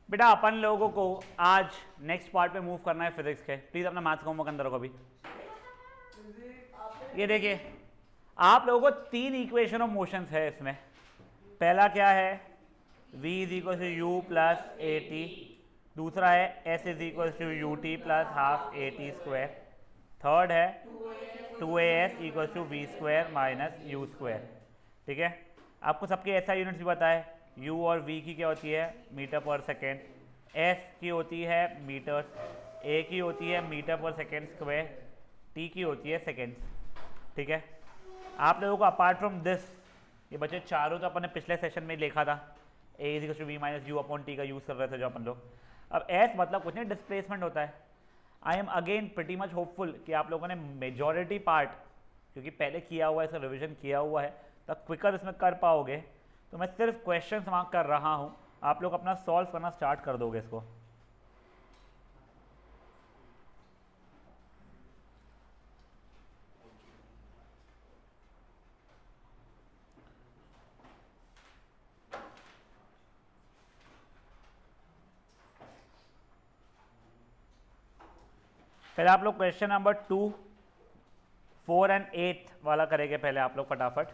बेटा अपन लोगों को आज नेक्स्ट पार्ट पे मूव करना है फिजिक्स के। प्लीज अपना मैथ्स का होमवर्क अंदर रखो अभी। ये देखिए आप लोगों को तीन इक्वेशन ऑफ मोशंस है इसमें। पहला क्या है, v is equal to u plus a t. दूसरा है s is equal to u t plus half a t square. Third है 2as equal to v square minus u square. ठीक है, आपको सबके ऐसा यूनिट्स भी पता है। u और v की क्या होती है, मीटर पर सेकेंड। s की होती है मीटर्स, a की होती है मीटर पर सेकेंड स्क्वायर, t की होती है सेकेंड्स। ठीक है, आप लोगों को अपार्ट फ्रॉम दिस ये बच्चे चारों तो अपन ने पिछले सेशन में लिखा था, a is equal to v minus u upon t का यूज़ कर रहे थे जो अपन लोग। अब s मतलब कुछ नहीं, डिस्प्लेसमेंट होता है। I am again pretty much hopeful कि आप लोगों ने मेजॉरिटी पार्ट, क्योंकि पहले किया हुआ है, इसका रिविजन किया हुआ है, तो क्विकर इसमें कर पाओगे। तो मैं सिर्फ क्वेश्चन मार्क कर रहा हूँ, आप लोग अपना सॉल्व करना स्टार्ट कर दोगे इसको। पहले आप लोग क्वेश्चन नंबर 2, 4 एंड 8 वाला करेंगे पहले आप लोग फटाफट।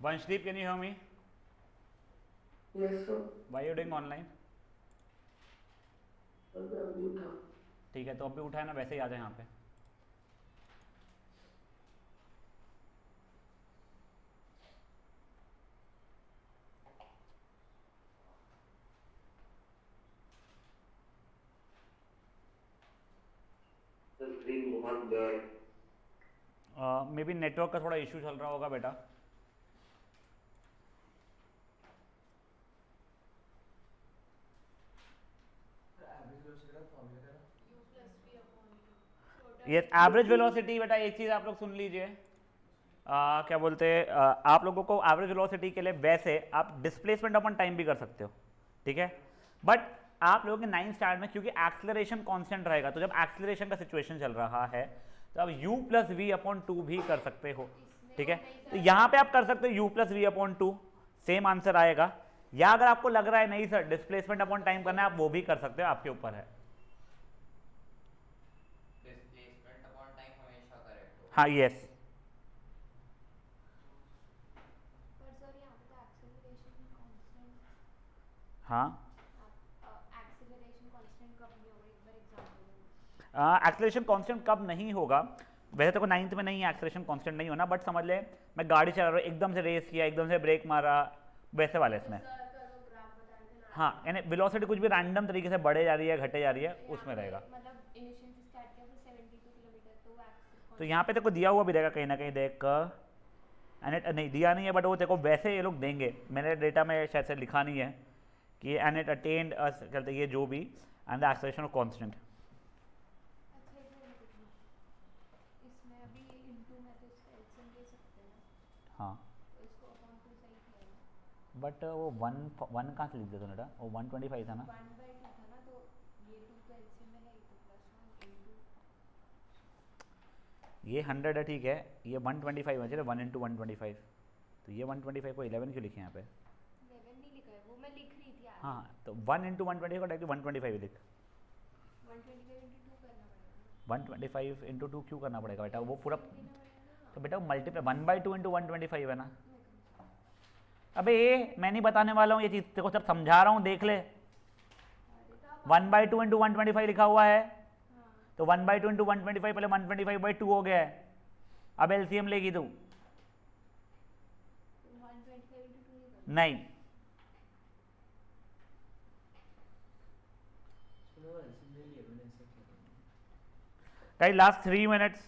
Vanshdeep, can you hear me? Yes, sir. Why are you doing online? अभी उठा। ठीक है, तो अभी उठाए ना, वैसे ही आ जाए यहाँ पे। स्क्रीन बहुत ब्लर। मे बी नेटवर्क का थोड़ा इशू चल रहा होगा बेटा। ये एवरेज वेलोसिटी बेटा, एक चीज़ आप लोग सुन लीजिए, क्या बोलते हैं, आप लोगों को एवरेज वेलोसिटी के लिए वैसे आप डिस्प्लेसमेंट अपन टाइम भी कर सकते हो। ठीक है, बट आप लोगों के 9th स्टैंडर्ड में क्योंकि एक्सेलरेशन कांस्टेंट रहेगा, तो जब एक्सेलरेशन का सिचुएशन चल रहा है तो आप u plus v upon two भी कर सकते हो। ठीक है, तो यहाँ पे आप कर सकते हो u plus v upon two, same answer आएगा। या अगर आपको लग रहा है नहीं सर डिस्प्लेसमेंट अपॉन टाइम करना है, आप वो भी कर सकते हो, आपके ऊपर है। हाँ यस, पर सर यहाँ पे तो एक्सेलरेशन कांस्टेंट हाँ एक्सेलरेशन कांस्टेंट कब नहीं होगा, एक बार एग्जांपल दो। एक्सेलरेशन कांस्टेंट कब नहीं होगा, वैसे तो 9th में नहीं है एक्सेलरेशन कांस्टेंट नहीं होना, बट समझ ले मैं गाड़ी चला रहा हूँ, एकदम से रेस किया, एकदम से ब्रेक मारा, वैसे वाले इसमें। सर का जो ग्राफ बता रहे थे ना, हाँ यानी वेलोसिटी कुछ भी रैंडम तरीके से बढ़े जा रही है घटे जा रही है यहाँ उसमें पे रहेगा। मतलब इनिशियल से स्टार्ट किया फिर 72 किलोमीटर, तो वो एक्सेल तो यहाँ पे तेको दिया हुआ भी रहेगा कहीं ना कहीं देख, एनेट नहीं दिया नहीं है बट वो देखो वैसे ये लोग देंगे, मेरे डेटा में शायद से लिखा नहीं है कि एनेट अटेंड कहते ये जो भी एंड द एक्सेलरेशन कांस्टेंट। अच्छा एक मिनट रुकना, इसमें अभी इनटू में तो इसका एलसीएम ले सकते हैं ना, हाँ तो इसको अपॉन 2 सही किया है, बट वो वन कहाँ से लिख दिया तूने बेटा, वो 125 था ना। 1/2 था ना, तो ये 2 तो एलसीएम में है ही, तो +1 इनटू ये 100 है ठीक है, ये 125 है, चलो 1 इंटू 125, तो ये 125 को 11 क्यों लिखे यहाँ पे। 11 नहीं लिखा है, वो मैं लिख रही थी आगे। हाँ तो 1 इंटू 125 को डायरेक्टली 125 लिख। 125 इंटू 2 करना पड़ेगा 125 इंटू 2 क्यों करना पड़ेगा बेटा, वो पूरा ना, लेना पड़ेगा ना। तो बेटा मल्टीप्लाई 1/2 इंटू 125 है ना। अबे ये मैं नहीं बताने वाला हूँ ये चीज़, तेरे को सब समझा रहा हूँ देख ले। अरे तो आप 1/2 इंटू 125 लिखा हुआ है, हाँ तो 1/2 इंटू 125 पहले 125/2 हो गया है, अब एलसीएम लेगी तू। 125 इंटू 2 ही करना। नहीं सुनो एलसीएम ले लिया मैंने, ऐसा क्या करना है? Guys last 3 minutes.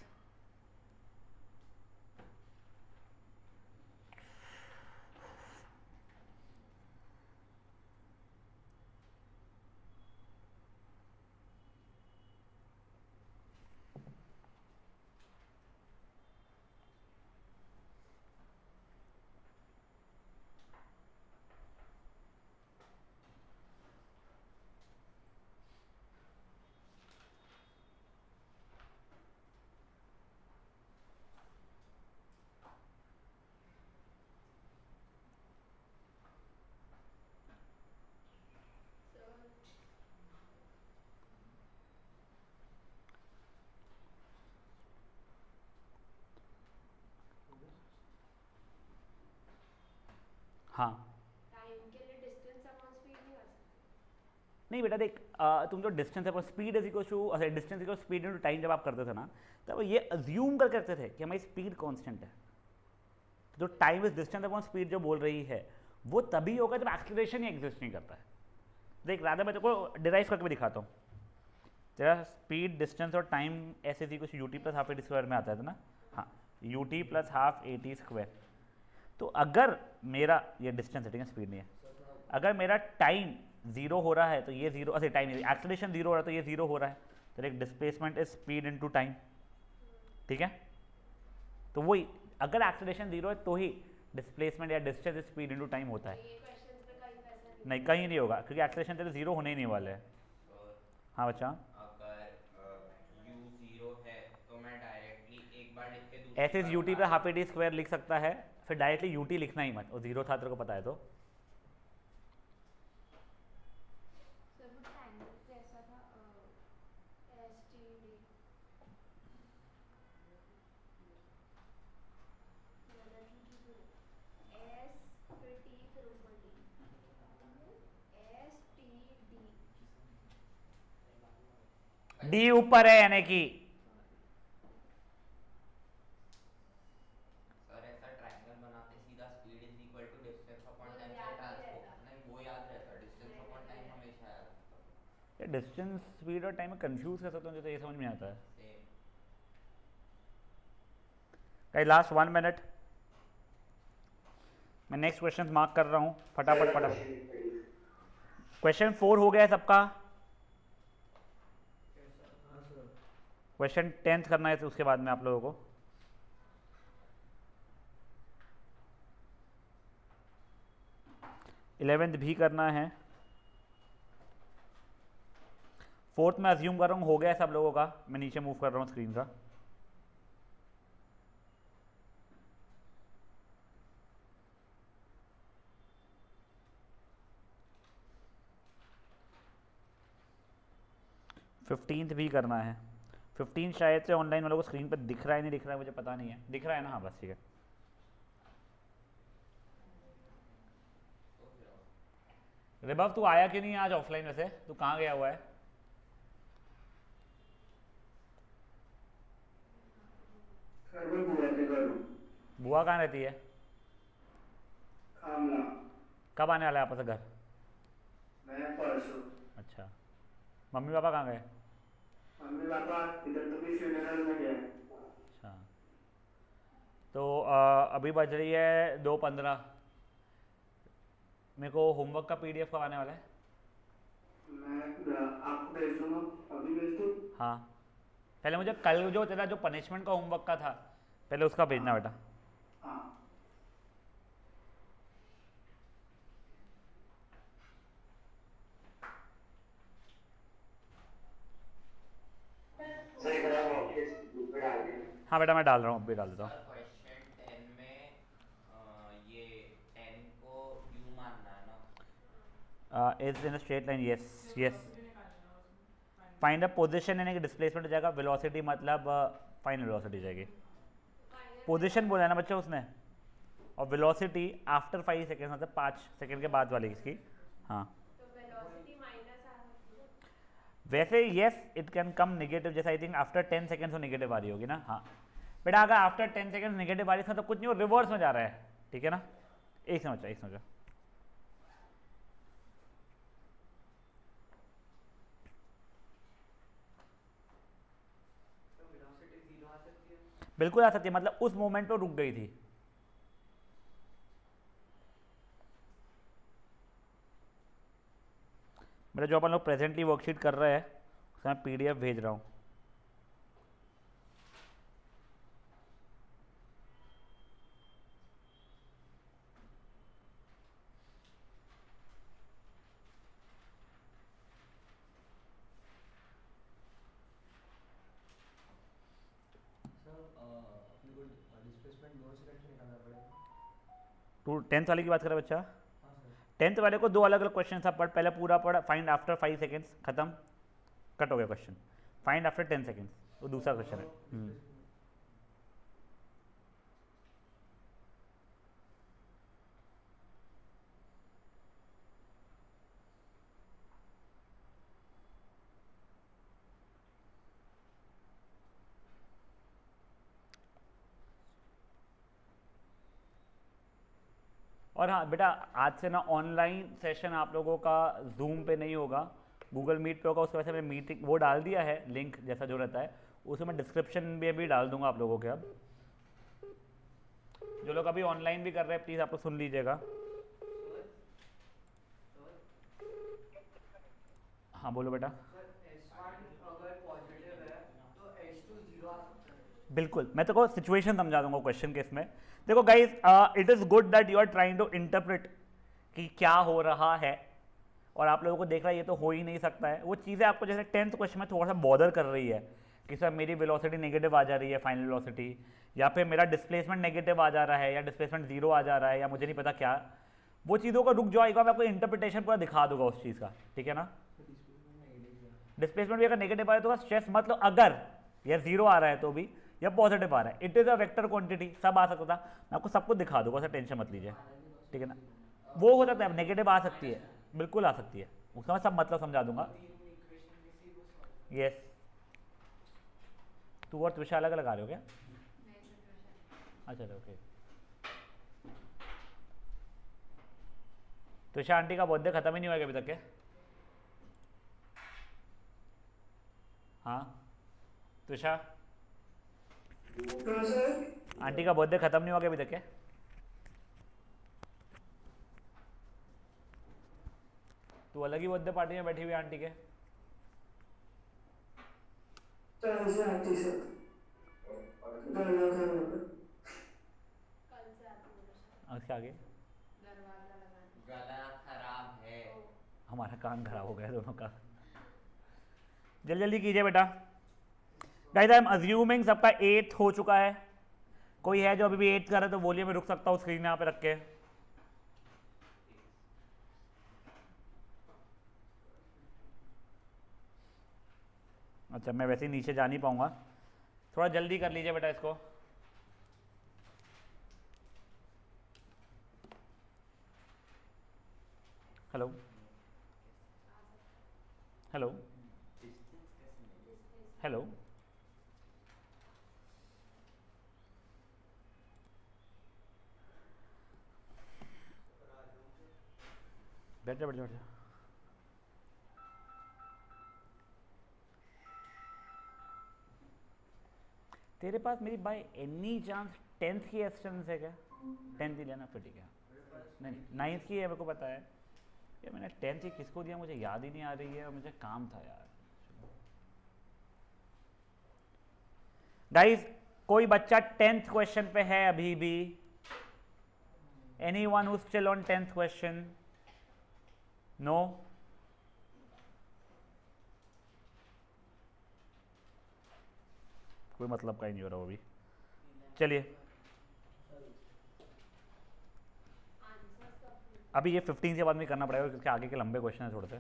हाँ टाइम के लिए डिस्टेंस अपॉन स्पीड नहीं कर सकते। नहीं बेटा देख, तुम जो डिस्टेंस है speed is equal to distance equal speed into time जब आप करते थे ना, तब ये अज्यूम कर करते थे कि हमारी स्पीड कांस्टेंट है। जो time is distance upon speed जो बोल रही है वो तभी होगा जब एक्सीलरेशन ही एग्जिस्ट नहीं करता है। देख राधा मैं तेरे को डिराइव करके भी दिखाता हूँ। तेरा स्पीड डिस्टेंस और टाइम ऐसे थी कुछ you t plus half a t square में आता था ना। हाँ you t plus half a t square. तो अगर मेरा ये डिस्टेंस है ठीक है, स्पीड नहीं है, अगर मेरा टाइम जीरो हो रहा है तो ये जीरो, अच्छा टाइम एक्सेलरेशन जीरो हो रहा है तो ये जीरो हो रहा है, तो एक displacement is speed into time. ठीक है, तो वही अगर एक्सेलरेशन जीरो है तो ही डिस्प्लेसमेंट या डिस्टेंस स्पीड इनटू टाइम होता है। ये क्वेश्चंस में कहीं पैसा नहीं कहीं नहीं होगा क्योंकि एक्सेलरेशन तेरे जीरो होने ही नहीं वाले हैं। और हाँ बच्चा, अगर u 0 है तो मैं डायरेक्टली एक बार लिख के दूसरी ऐसे बार यू टी उतार पे हाफ ए टी स्क्वायर लिख सकता है, फिर डायरेक्टली यू टी लिखना ही मत, और जीरो था तेरे को पता है तो। सर वो ट्रायंगल कैसा था, एस टी डी एस फिर टी फिर ऊपर D, S T D D ऊपर है यानी कि सर ऐसा ट्रायंगल बनाते सीधा speed is equal to distance upon वो टाइम याद से नहीं ट्रांसफॉर्म, रहता। नहीं वो याद रहता, डिस्टेंस नहीं, अपॉन नहीं, टाइम नहीं। हमेशा याद रहता। डिस्टेंस स्पीड और टाइम में कंफ्यूज कर सकता हूँ तो ये समझ में आता है। सेम गाइस लास्ट 1 मिनट, मैं नेक्स्ट क्वेश्चन मार्क कर रहा हूँ फटाफट फटाफट। क्वेश्चन 4 हो गया है सबका, हाँ सर। क्वेश्चन 10th करना है तो उसके बाद में आप लोगों को। इलेवेंथ भी करना है, 4th में अज्यूम कर रहा हूँ हो गया है सब लोगों का, मैं नीचे मूव कर रहा हूँ स्क्रीन का। फिफ्टींथ भी करना है, 15 शायद से ऑनलाइन वालों को स्क्रीन पर दिख रहा है नहीं दिख रहा है मुझे पता नहीं है, दिख रहा है ना? हाँ बस ठीक है। रिबव तू आया कि नहीं आज ऑफलाइन? वैसे तू कहाँ गया हुआ है? घर में बुआ के घर हूँ। बुआ कहाँ रहती है? आमला। कब आने वाला है आपस घर? मैं परसों। अच्छा, मम्मी पापा कहाँ गए? मम्मी पापा इधर तो भी फ्यूनरल में गए। अच्छा, तो अभी बज रही है 2:15। मेरे को होमवर्क का पीडीएफ कब आने वाला है? मैं आपको भेज दूंगा, अभी भेज दूँ? हाँ, पहले मुझे कल जो तेरा जो पनिशमेंट का होमवर्क का था पहले उसका भेजना बेटा। हाँ। सही करा वो ऑफिस ग्रुप पे डाल दिया। हाँ बेटा मैं डाल रहा हूँ, अभी डाल देता हूँ। सर क्वेश्चन 10 में ये 10 को यू मानना है ना? Is in straight line, yes yes. Find a position यानी कि डिस्प्लेसमेंट हो जाएगा, वेलोसिटी मतलब फाइनल वेलोसिटी जाएगी। पोजीशन बोला है ना बच्चा उसने, और वेलोसिटी आफ्टर 5 सेकेंड मतलब 5 सेकेंड के बाद वाली इसकी। हाँ तो वेलोसिटी माइनस आ सकती है। वैसे yes it can come negative, जैसे आई थिंक आफ्टर 10 सेकेंड्स वो नेगेटिव आ रही होगी ना। हाँ बेटा अगर आफ्टर 10 सेकेंड नेगेटिव आ रही है तो कुछ नहीं, वो रिवर्स में जा रहा है, ठीक है ना? एक समझो एक समझो। तो वेलोसिटी 0 आ सकती है। बिल्कुल आ सकती है, मतलब उस मोमेंट पे रुक गई थी। मेरा जो अपन लोग प्रेजेंटली वर्कशीट कर रहे हैं उसका मैं पीडीएफ भेज रहा हूँ। सर अपने को डिस्प्लेसमेंट दोनों से कैसे निकालना पड़ेगा? तू 10th वाले की बात कर रहा है बच्चा? हाँ सर। 10th वाले को दो अलग अलग क्वेश्चन था, पढ़ पहले पूरा पढ़। फाइंड आफ्टर 5 सेकेंड्स, खत्म, कट हो गया क्वेश्चन। फाइंड आफ्टर 10 सेकेंड्स वो दूसरा क्वेश्चन है। और हाँ बेटा आज से ना ऑनलाइन सेशन आप लोगों का जूम पे नहीं होगा, गूगल मीट पे होगा। उसके वजह से मैंने मीटिंग वो डाल दिया है, लिंक जैसा जो रहता है उसमें मैं डिस्क्रिप्शन में भी डाल दूंगा आप लोगों के। अब जो लोग अभी ऑनलाइन भी कर रहे हैं प्लीज़ आप लोग सुन लीजिएगा। हाँ बोलो बेटा। बिल्कुल, मैं तो को सिचुएशन समझा दूंगा क्वेश्चन के इसमें। देखो guys, it is good that you are trying to interpret कि क्या हो रहा है, और आप लोगों को देख रहा है ये तो हो ही नहीं सकता है। वो चीज़ें आपको जैसे 10th क्वेश्चन में थोड़ा सा बॉदर कर रही है कि सर मेरी वेलोसिटी नेगेटिव आ जा रही है फाइनल वेलोसिटी, या फिर मेरा डिस्प्लेसमेंट नेगेटिव आ जा रहा है, या डिस्प्लेसमेंट 0 आ जा रहा है, या मुझे नहीं पता क्या। वो चीज़ों का रुक जाएगा, मैं आपको इंटरप्रिटेशन पूरा दिखा दूंगा उस चीज़ का, ठीक है ना? डिस्प्लेसमेंट भी अगर नेगेटिव आ रहा है तो स्ट्रेस मत लो, अगर या 0 आ रहा है तो भी, या पॉजिटिव आ रहा है, it is a vector quantity, सब आ सकता था। मैं आपको सब कुछ दिखा दूंगा, सर टेंशन मत लीजिए, ठीक है ना? वो हो सकता है नेगेटिव आ सकती है, बिल्कुल आ सकती है, उसका मैं सब मतलब समझा दूंगा। यस, तू और त्रिशा अलग अलग आ रहे हो क्या? अच्छा ओके। त्रिशा आंटी का बर्थडे खत्म ही नहीं हुआ अभी तक के? हाँ त्रिशा आंटी का बर्थडे खत्म नहीं हुआ अभी तक के? तू अलग ही बर्थडे पार्टी में बैठी हुई आंटी के? कल से आती है उसके आगे दरवाजा लगाने। गला खराब है। हमारा कान खराब हो गया दोनों का। जल्दी जल्दी कीजिए बेटा। गाइस आई एम अज्यूमिंग सबका 8th हो चुका है। कोई है जो अभी भी 8th कर रहा है तो बोलिए, मैं रुक सकता हूँ स्क्रीन यहाँ पे रख के। अच्छा मैं वैसे ही नीचे जा नहीं पाऊंगा, थोड़ा जल्दी कर लीजिए बेटा इसको। हेलो हेलो हेलो बैठ जा बैठ जा बैठ जा। तेरे पास मेरी बाय एनी चांस 10th की एसेंस है क्या? 10th ही लेना फिर ठीक है। नहीं 9th की है, मेरे को पता है ये मैंने 10th की किसको दिया मुझे याद ही नहीं आ रही है, और मुझे काम था यार। गाइस कोई बच्चा 10th क्वेश्चन पे है अभी भी? Anyone who still on 10th question? No? कोई मतलब का ही नहीं हो रहा वो भी। चलिए अभी ये 15 के बाद में करना पड़ेगा क्योंकि आगे के लंबे क्वेश्चन है थोड़े से,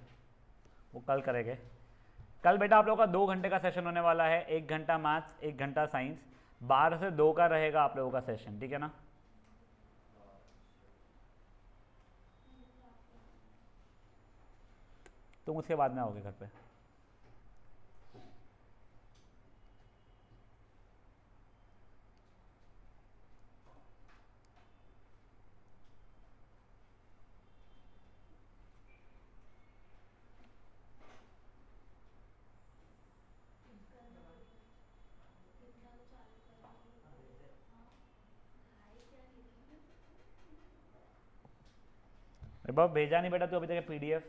वो कल करेंगे। कल बेटा आप लोगों का 2 घंटे का सेशन होने वाला है, 1 घंटा मैथ्स 1 घंटा साइंस, 12 से 2 का रहेगा आप लोगों का सेशन, ठीक है ना? तुम उसके बाद में आओगे घर पे? वैभव भेजा नहीं बेटा तू अभी तक PDF?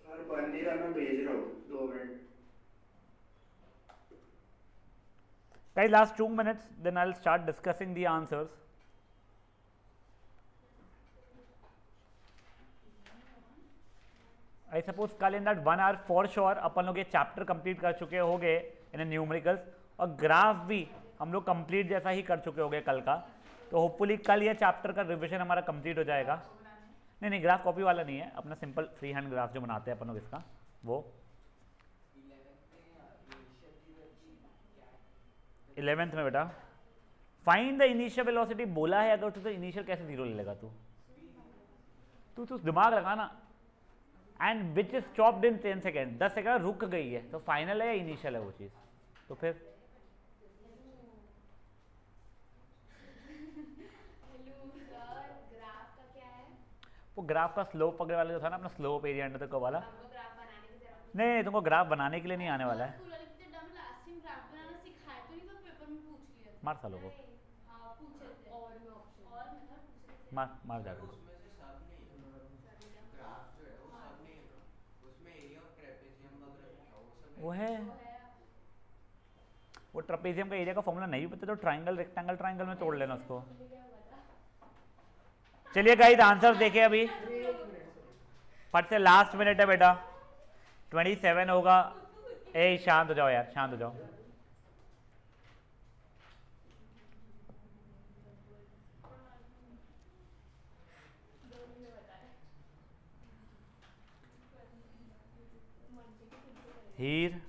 सर बन नहीं रहा, मैं भेज रहा हूँ 2 minute. Guys, last 2 minutes, then I'll start discussing the answers. I suppose कल in that 1 hour for sure अपन लोग ये चैप्टर कंप्लीट कर चुके होंगे इन न्यूमेरिकल्स, और ग्राफ भी हम लोग कंप्लीट जैसा ही कर चुके होंगे कल का, तो होपफुली कल ये चैप्टर का रिविजन हमारा कंप्लीट हो जाएगा। नहीं नहीं ग्राफ कॉपी वाला नहीं है, अपना सिंपल फ्री हैंड ग्राफ जो बनाते हैं अपन लोग इसका, वो 11th में बेटा फाइंड द इनिशियल वेलोसिटी बोला है, अगर तो इनिशियल कैसे 0 ले लेगा तू दिमाग लगा ना। And which is stopped in 10 second, 10 second रुक गई है, तो फाइनल है या इनिशियल है वो चीज़? तो फिर वो ग्राफ का स्लोप पकड़े वाला जो था ना अपना slope area under the curve वाला, नहीं तुमको ग्राफ बनाने के लिए नहीं आने वाला है, मार सालों को मार जाकर उसमें से सब नहीं ग्राफ जो है वो सब नहीं है ब्रो, उसमें एरिया ऑफ ट्रेपेजियम वगैरह लिखा वो सब वो है। वो ट्रेपेजियम का एरिया का फॉर्मूला नहीं पता तो ट्राइंगल रेक्टेंगल ट्राइंगल में तोड़ लेना उसको। चलिए गाइस आंसर देखिए अभी फट से, लास्ट मिनट है बेटा, 27 होगा। ए शांत हो जाओ यार, शांत हो जाओ। हीर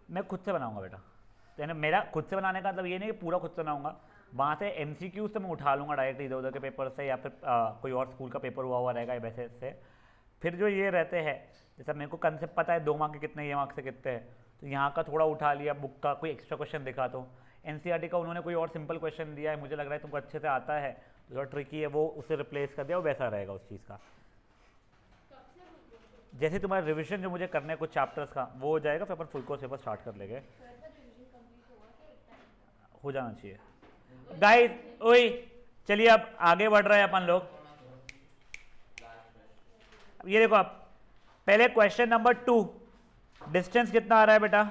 मैं खुद से बनाऊंगा बेटा, यानी मेरा खुद से बनाने का मतलब ये नहीं कि पूरा खुद से बनाऊंगा, वहाँ से MCQs तो मैं उठा लूँगा डायरेक्ट इधर उधर के पेपर से, या फिर कोई और स्कूल का पेपर हुआ हुआ रहेगा वैसे से। फिर जो ये रहते हैं जैसा मेरे को कंसेप्ट पता है 2 मार्क के कितने, ये मार्क्स से कितने हैं, तो यहाँ का थोड़ा उठा लिया, बुक का कोई एक्स्ट्रा क्वेश्चन दिखा, तो NCERT का उन्होंने कोई और सिंपल क्वेश्चन दिया है, मुझे लग रहा है तुमको अच्छे से आता है, तो थोड़ा ट्रिकी है, वो उसे रिप्लेस कर दिया, वो वैसा रहेगा उस चीज़ का। जैसे तुम्हारा रिविजन जो मुझे करने कुछ चैप्टर्स का वो हो जाएगा, फिर अपन फुल कोर्स पेपर स्टार्ट कर लेंगे, हो जाना चाहिए गाइस। ओए चलिए अब आगे बढ़ रहे हैं अपन लोग। ये देखो आप पहले क्वेश्चन नंबर 2, डिस्टेंस कितना आ रहा है बेटा?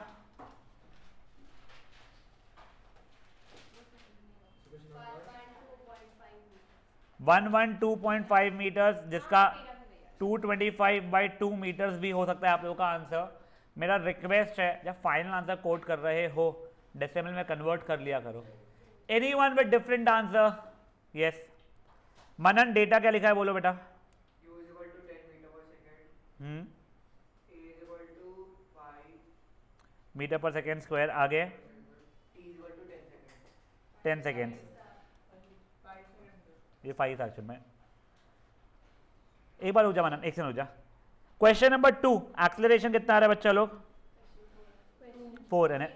112.5 मीटर्स, जिसका 225/2 मीटर्स भी हो सकता है आप लोगों का आंसर। मेरा रिक्वेस्ट है जब फाइनल आंसर कोट कर रहे हो डेसिमल में कन्वर्ट कर लिया करो। Anyone with different answer? Yes Manan, data क्या लिखा है बोलो बेटा। U is equal to 10 meter per second. A is equal to 5. Metre पर सेकेंड स्क्वायर, आगे T is equal to 10 seconds. 10 second, 5 seconds. ये 5 एक्चुअल में। एक बार रुक जा मनन, एक सेकंड रुक जा। क्वेश्चन नंबर 2, एक्सेलरेशन कितना आ रहा है बच्चा लोग? 4 है ना,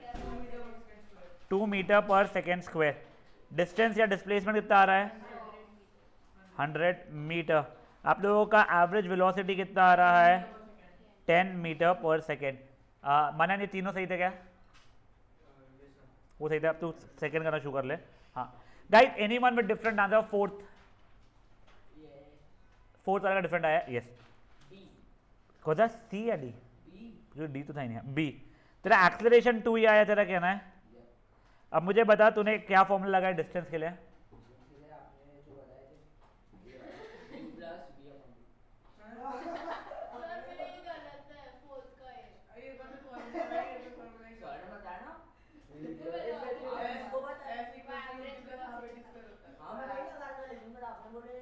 2 मीटर पर सेकेंड स्क्वायर। डिस्टेंस या डिस्प्लेसमेंट कितना आ रहा है? 100 मीटर। आप लोगों का एवरेज वेलोसिटी कितना आ रहा है? 10 मीटर पर सेकेंड। मनन ये तीनों सही थे क्या? वो सही था, अब तू सेकेंड करना शुरू कर ले। हाँ guys, anyone with different answer? Fourth वाला का डिफरेंट आया। यस कौन सा, सी या डी? जो डी तो था ही नहीं, बी। तेरा एक्सेलरेशन 2 ही आया, तेरा कहना है। अब मुझे बता तूने क्या फॉर्मूला लगाया डिस्टेंस के लिए?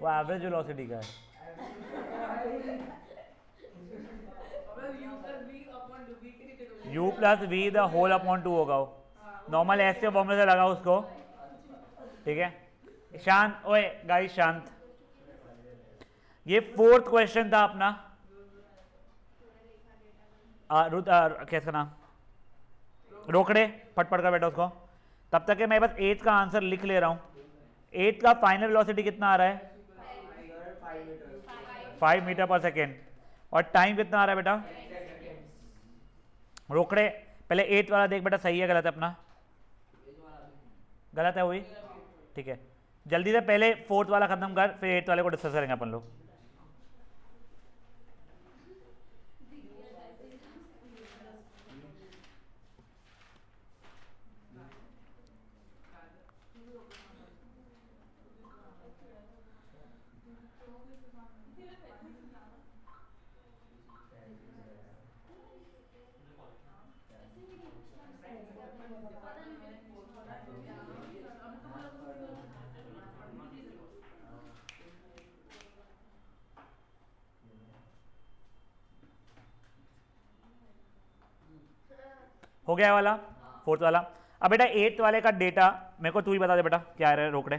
वो एवरेज वेलोसिटी का है। U plus v the whole upon 2 होगा वो। नॉर्मल एस के फॉर्मूले से लगाओ उसको, ठीक है। शांत, ओए गाइस शांत। ये फोर्थ क्वेश्चन था अपना। कैसा नाम? रोकड़े, फटफट कर बैठा उसको। तब तक के मैं बस 8 का आंसर लिख ले रहा हूँ। 8 का फाइनल वेलोसिटी कितना आ रहा है? 5 मीटर पर सेकेंड। और टाइम कितना आ रहा है बेटा? रोकड़े पहले 8 वाला देख बेटा, सही है गलत है अपना? गलत है वही, ठीक है। जल्दी से पहले 4th वाला खत्म कर, फिर 8th वाले को डिस्कस करेंगे अपन लोग। हो गया वाला 4th वाला। अब बेटा 8th वाले का डेटा मेरे को तू ही बता दे बेटा, क्या आ रहा है रोकड़े?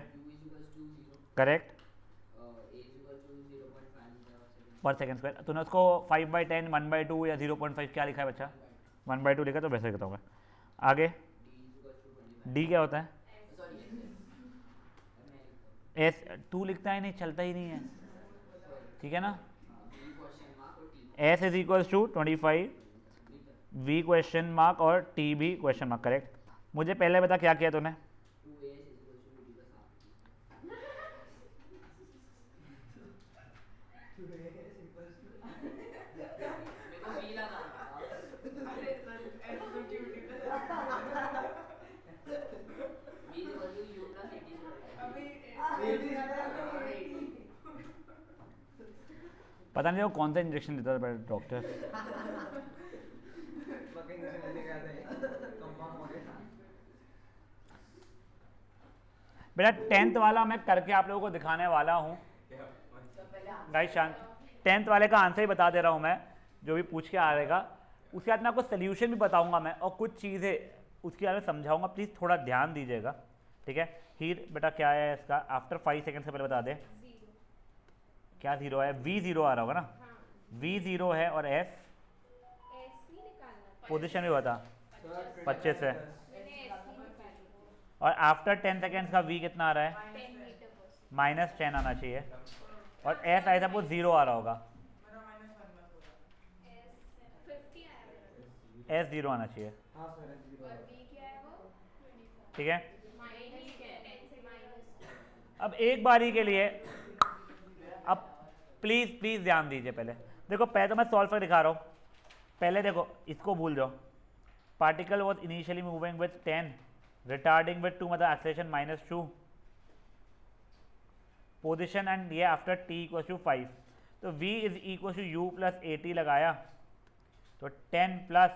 करेक्ट, पर सेकेंड स्क्वायर। तूने उसको 5/10, 1/2 या 0.5 क्या लिखा है बच्चा? 1/2 लिखा, तो वैसे लिखता हूँ मैं। आगे डी क्या होता है? एस, तू लिखता है नहीं, चलता ही नहीं है, ठीक है ना। S is equal to 25, v question mark और टी भी क्वेश्चन मार्क, करेक्ट। मुझे पहले बता क्या किया तूने? पता नहीं वो कौन सा इंजेक्शन लेता था डॉक्टर। बेटा 10th वाला मैं करके आप लोगों को दिखाने वाला हूँ। गाइस शांत, 10th वाले का आंसर ही बता दे रहा हूँ मैं, जो भी पूछ के आ रहेगा। उसके बाद मैं आपको सोल्यूशन भी बताऊंगा मैं, और कुछ चीज़ें उसके बारे में समझाऊंगा। प्लीज़ थोड़ा ध्यान दीजिएगा, ठीक है। हीर बेटा क्या है इसका? आफ्टर 5 सेकेंड से पहले बता दे क्या 0 है? V0 आ रहा होगा ना? V0 है और S पोजीशन भी बता, 25 है। और आफ्टर 10 सेकेंड्स का V कितना आ रहा है? -10 आना चाहिए। और S आई सपोज 0 आ रहा होगा, S 0 आना चाहिए, ठीक है। अब एक बारी के लिए, अब प्लीज़ ध्यान दीजिए। पहले देखो, पहले तो मैं सॉल्व कर दिखा रहा हूँ। पहले देखो, इसको भूल जाओ। Particle was initially moving with 10, retarding with 2, मतलब एक्सेलरेशन -2। पोजिशन एंड ये आफ्टर टी इक्वल टू 5, तो v is equal to u plus a t लगाया तो 10 प्लस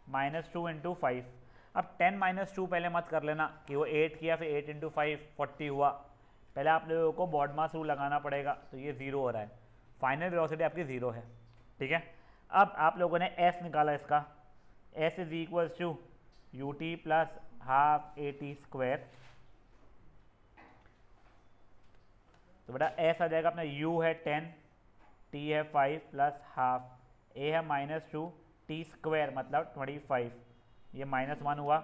-2 इंटू 5। अब 10 -2 पहले मत कर लेना कि वो 8 किया फिर 8 इंटू 5 40 हुआ, पहले आप लोगों को बॉडमास रूल लगाना पड़ेगा, तो ये 0 हो रहा है, फाइनल वेलोसिटी आपकी 0 है। ठीक है, अब आप लोगों ने s निकाला इसका, s is equal to u t plus half a t square, तो बेटा s आ जाएगा अपना u है 10, t है 5 प्लस हाफ, a है -2, t स्क्वायर मतलब 25, ये -1 हुआ,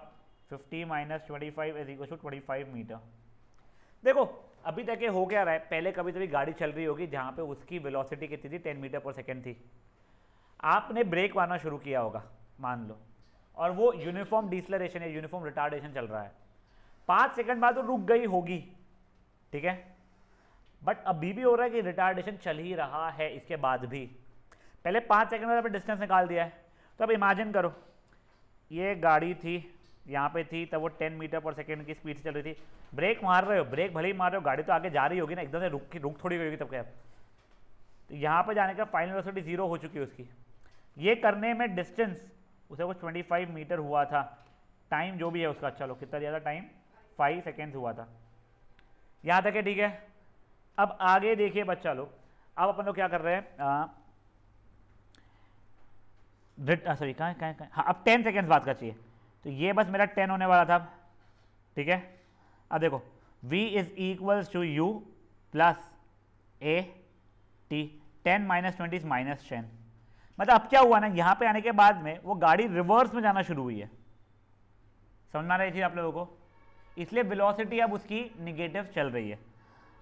50 - 25 इज इक्वल टू 25 मीटर। देखो अभी तक ये हो क्या रहा है, पहले कभी कभी गाड़ी चल रही होगी जहाँ पे उसकी वेलोसिटी कितनी थी 10 मीटर पर सेकेंड थी, आपने ब्रेक मारना शुरू किया होगा मान लो, और वो यूनिफॉर्म डिसलरेशन या यूनिफॉर्म रिटार्डेशन चल रहा है, 5 सेकंड बाद वो रुक गई होगी, ठीक है, बट अभी भी हो रहा है कि रिटार्डेशन चल ही रहा है इसके बाद भी, पहले 5 सेकंड में आपने डिस्टेंस निकाल दिया है। तो अब इमेजिन करो ये गाड़ी थी यहाँ पे थी, तब वो 10 मीटर पर सेकेंड की स्पीड से चल रही थी, ब्रेक मार रहे हो, ब्रेक भले ही मार रहे हो, गाड़ी तो आगे जा रही होगी ना, एकदम से रुक थोड़ी गई होगी तब क्या, तो यहाँ पर जाने का फाइनल वेलोसिटी 0 हो चुकी है उसकी। ये करने में डिस्टेंस उसे कुछ 25 मीटर हुआ था, टाइम जो भी है उसका, चलो कितना दिया था टाइम, 5 सेकेंड्स हुआ था, यहाँ तक है, ठीक है। अब आगे देखिए बच्चा लोग, अब अपन लोग क्या कर रहे हैं, सॉरी कहाँ, हाँ अब 10 सेकेंड्स बात का चाहिए, तो ये बस मेरा 10 होने वाला था, ठीक है। अब देखो v is equals to u plus a t, 10 - 20 is -10, मतलब अब क्या हुआ ना, यहाँ पे आने के बाद में वो गाड़ी रिवर्स में जाना शुरू हुई है, समझ में आ रही थी आप लोगों को, इसलिए वेलोसिटी अब उसकी निगेटिव चल रही है।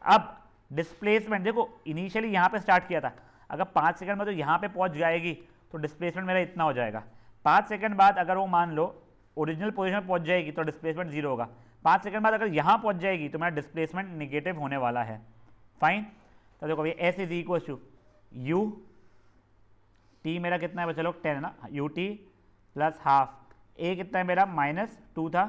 अब डिस्प्लेसमेंट देखो, इनिशियली यहाँ पे स्टार्ट किया था, अगर 5 सेकंड में तो यहाँ पे पहुँच जाएगी तो डिस्प्लेसमेंट मेरा इतना हो जाएगा, 5 सेकंड बाद अगर वो मान लो ओरिजिनल पोजीशन में पहुँच जाएगी तो डिस्प्लेसमेंट 0 होगा, 5 सेकंड बाद अगर यहाँ पहुँच जाएगी तो मेरा डिस्प्लेसमेंट निगेटिव होने वाला है, फाइन। तो देखो ये s is equal to u t, मेरा कितना है बच्चा लोग 10 है ना, u t plus half, a कितना है मेरा -2 था,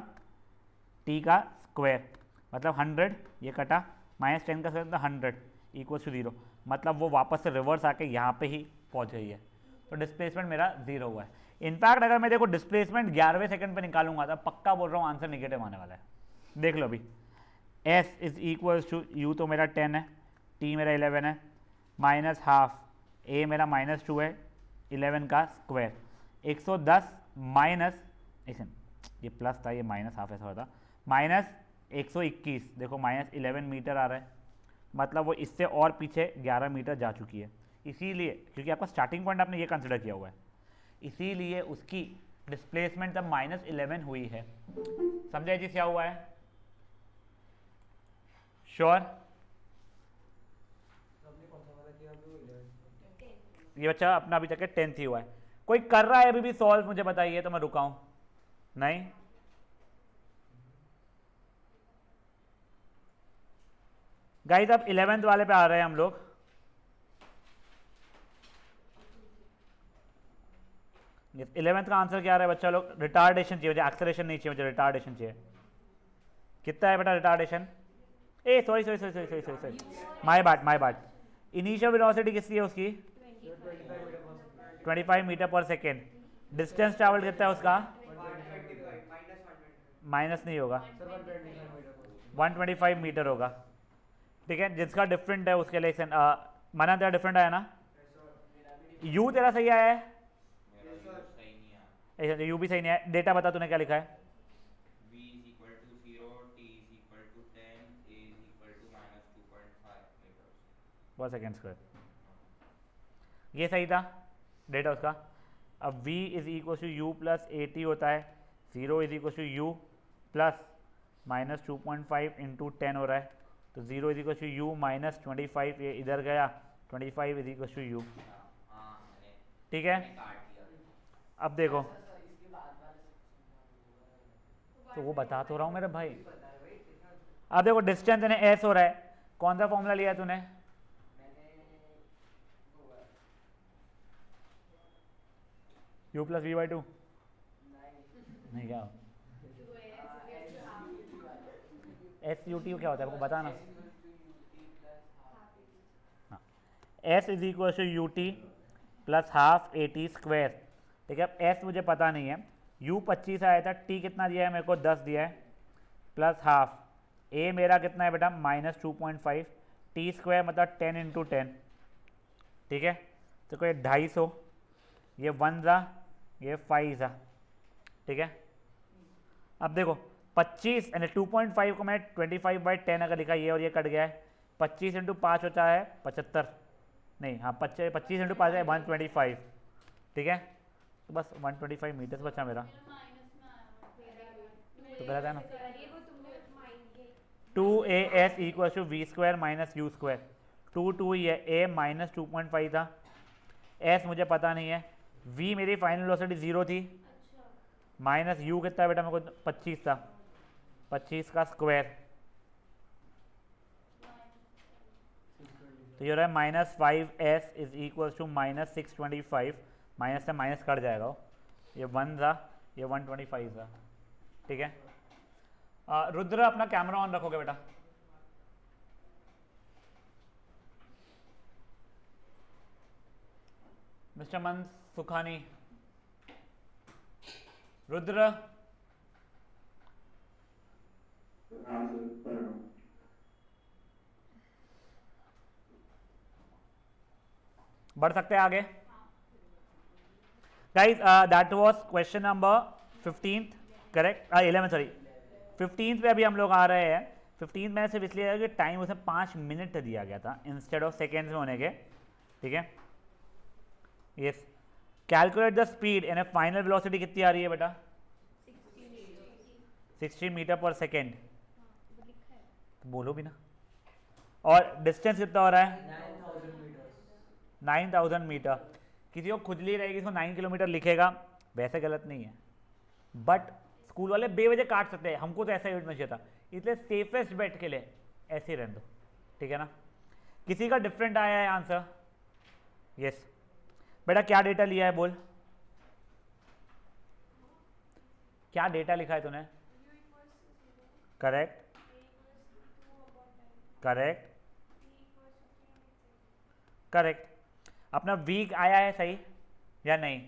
टी का स्क्वायर मतलब 100, ये कटा, -10 का स्क्वायर मतलब 100 इक्वल टू 0, मतलब वो वापस से रिवर्स आके यहाँ पे ही पहुँच गई है, तो डिस्प्लेसमेंट मेरा 0 हुआ है। इनफैक्ट अगर मैं देखो डिस्प्लेसमेंट 11वें सेकंड पे निकालूंगा तो पक्का बोल रहा हूँ आंसर निगेटिव आने वाला है, देख लो अभी, s is equals to u तो मेरा 10 है, t मेरा 11 है, माइनस हाफ, a मेरा -2 है, 11 का स्क्वायर, 110 माइनस, ये प्लस था ये माइनस हाफ ऐसा होता, -121, देखो -11 मीटर आ रहा है, मतलब वो इससे और पीछे 11 मीटर जा चुकी है, इसीलिए क्योंकि आपका स्टार्टिंग पॉइंट आपने ये कंसिडर किया हुआ है, इसीलिए उसकी डिस्प्लेसमेंट तब -11 हुई है, समझे जी क्या हुआ है, श्योर। आपने कौन सा वाला किया अभी, 11? ये बच्चा अपना अभी तक 10th ही हुआ है, कोई कर रहा है अभी भी सॉल्व, मुझे बताइए तो मैं रुका हूं, नहीं गाइस अब 11th वाले पे आ रहे हैं हम लोग, ये 11th का आंसर क्या आ रहा है बच्चा लोग, रिटार्डेशन चाहिए मुझे, एक्सेलरेशन नहीं चाहिए मुझे, रिटार्डेशन चाहिए। कितना है बेटा retardation, A sorry my bad, initial velocity कितनी है उसकी 25 मीटर पर सेकेंड, डिस्टेंस ट्रैवल कितना है उसका, माइनस नहीं होगा, 125 मीटर होगा, ठीक है, जिसका डिफरेंट है उसके लिए माना तेरा डिफरेंट आया ना, यू तेरा सही आया है, ऐसा यू भी सही नहीं है, डेटा बता तूने क्या लिखा है, v is equal to 0, t is equal to 10, a is equal to -2.5 meters पर सेकेंड स्क्वायर, ये सही था डेटा उसका। अब v is equal to u plus a t होता है, 0 is equal to u plus -2.5 into 10 हो रहा है, तो 0 इज इक्वल टू यू -25, ये इधर गया, 25 इज इक्वल टू यू, हाँ मैंने ठीक है। काट दिया। अब देखो तो वो बता तो रहा हूँ मेरे भाई, अब देखो डिस्टेंस यानी एस हो रहा है, कौन सा फॉर्मूला लिया तूने, u प्लस v/2, नहीं क्या एस यू टी क्या होता है आपको बताना, S is equal to u t plus half a t square, ठीक है। अब एस मुझे पता नहीं है, यू 25 आया था, टी कितना दिया है मेरे को 10 दिया है, प्लस हाफ ए मेरा कितना है बेटा -2.5, टी स्क्वायर मतलब 10 इंटू 10, ठीक है। तो कोई 250, ये 1 ज़ा, ये 5 ज़ा, ठीक है। अब देखो 25 यानी 2.5 को मैं 25/10 अगर लिखा, ये और ये कट गया है, 25 इंटू 5 होता है 75, नहीं हाँ 25 इंटू 5 है 125, ठीक है। तो बस 125 मीटर्स बचा मेरा, तो गलत है ना। 2as equal to v square minus u square, 2 ही है, a -2.5 था, s मुझे पता नहीं है, v मेरी फाइनल वेलोसिटी 0 थी, माइनस u कितना है बेटा मेरे को 25 था, 25 का स्क्वायर, तो ये रहा है -5s is equal to -625, minus से माइनस कट जाएगा, ये 1 था, ये 125 था, ठीक है। रुद्र अपना कैमरा ऑन रखोगे बेटा। मिस्टर मन सुखानी, रुद्र हाँ सर कर रहा हूँ। बढ़ सकते हैं आगे। Guys that was question number 15th correct, 11 sorry 15th पे अभी हम लोग आ रहे हैं। 15th में सिर्फ इसलिए कि टाइम उसे 5 मिनट दिया गया था इंस्टेड ऑफ सेकेंड्स में होने के, ठीक है। Yes, calculate the speed and final velocity कितनी आ रही है बेटा 60 मीटर पर सेकेंड, तो बोलो भी ना। और डिस्टेंस कितना हो रहा है 9000 मीटर। किसी को खुजली रहेगी इसको 9 किलोमीटर लिखेगा, वैसे गलत नहीं है, बट स्कूल वाले बेवजह काट सकते हैं, हमको तो ऐसा यूज में चाहिए था, इसलिए सेफेस्ट बेट के लिए ऐसे ही रहने दो, ठीक है ना। किसी का डिफरेंट आया है आंसर? यस बेटा, क्या डेटा लिया है बोल, क्या डेटा लिखा है तूने? Correct correct correct. अपना वीक आया है सही या नहीं?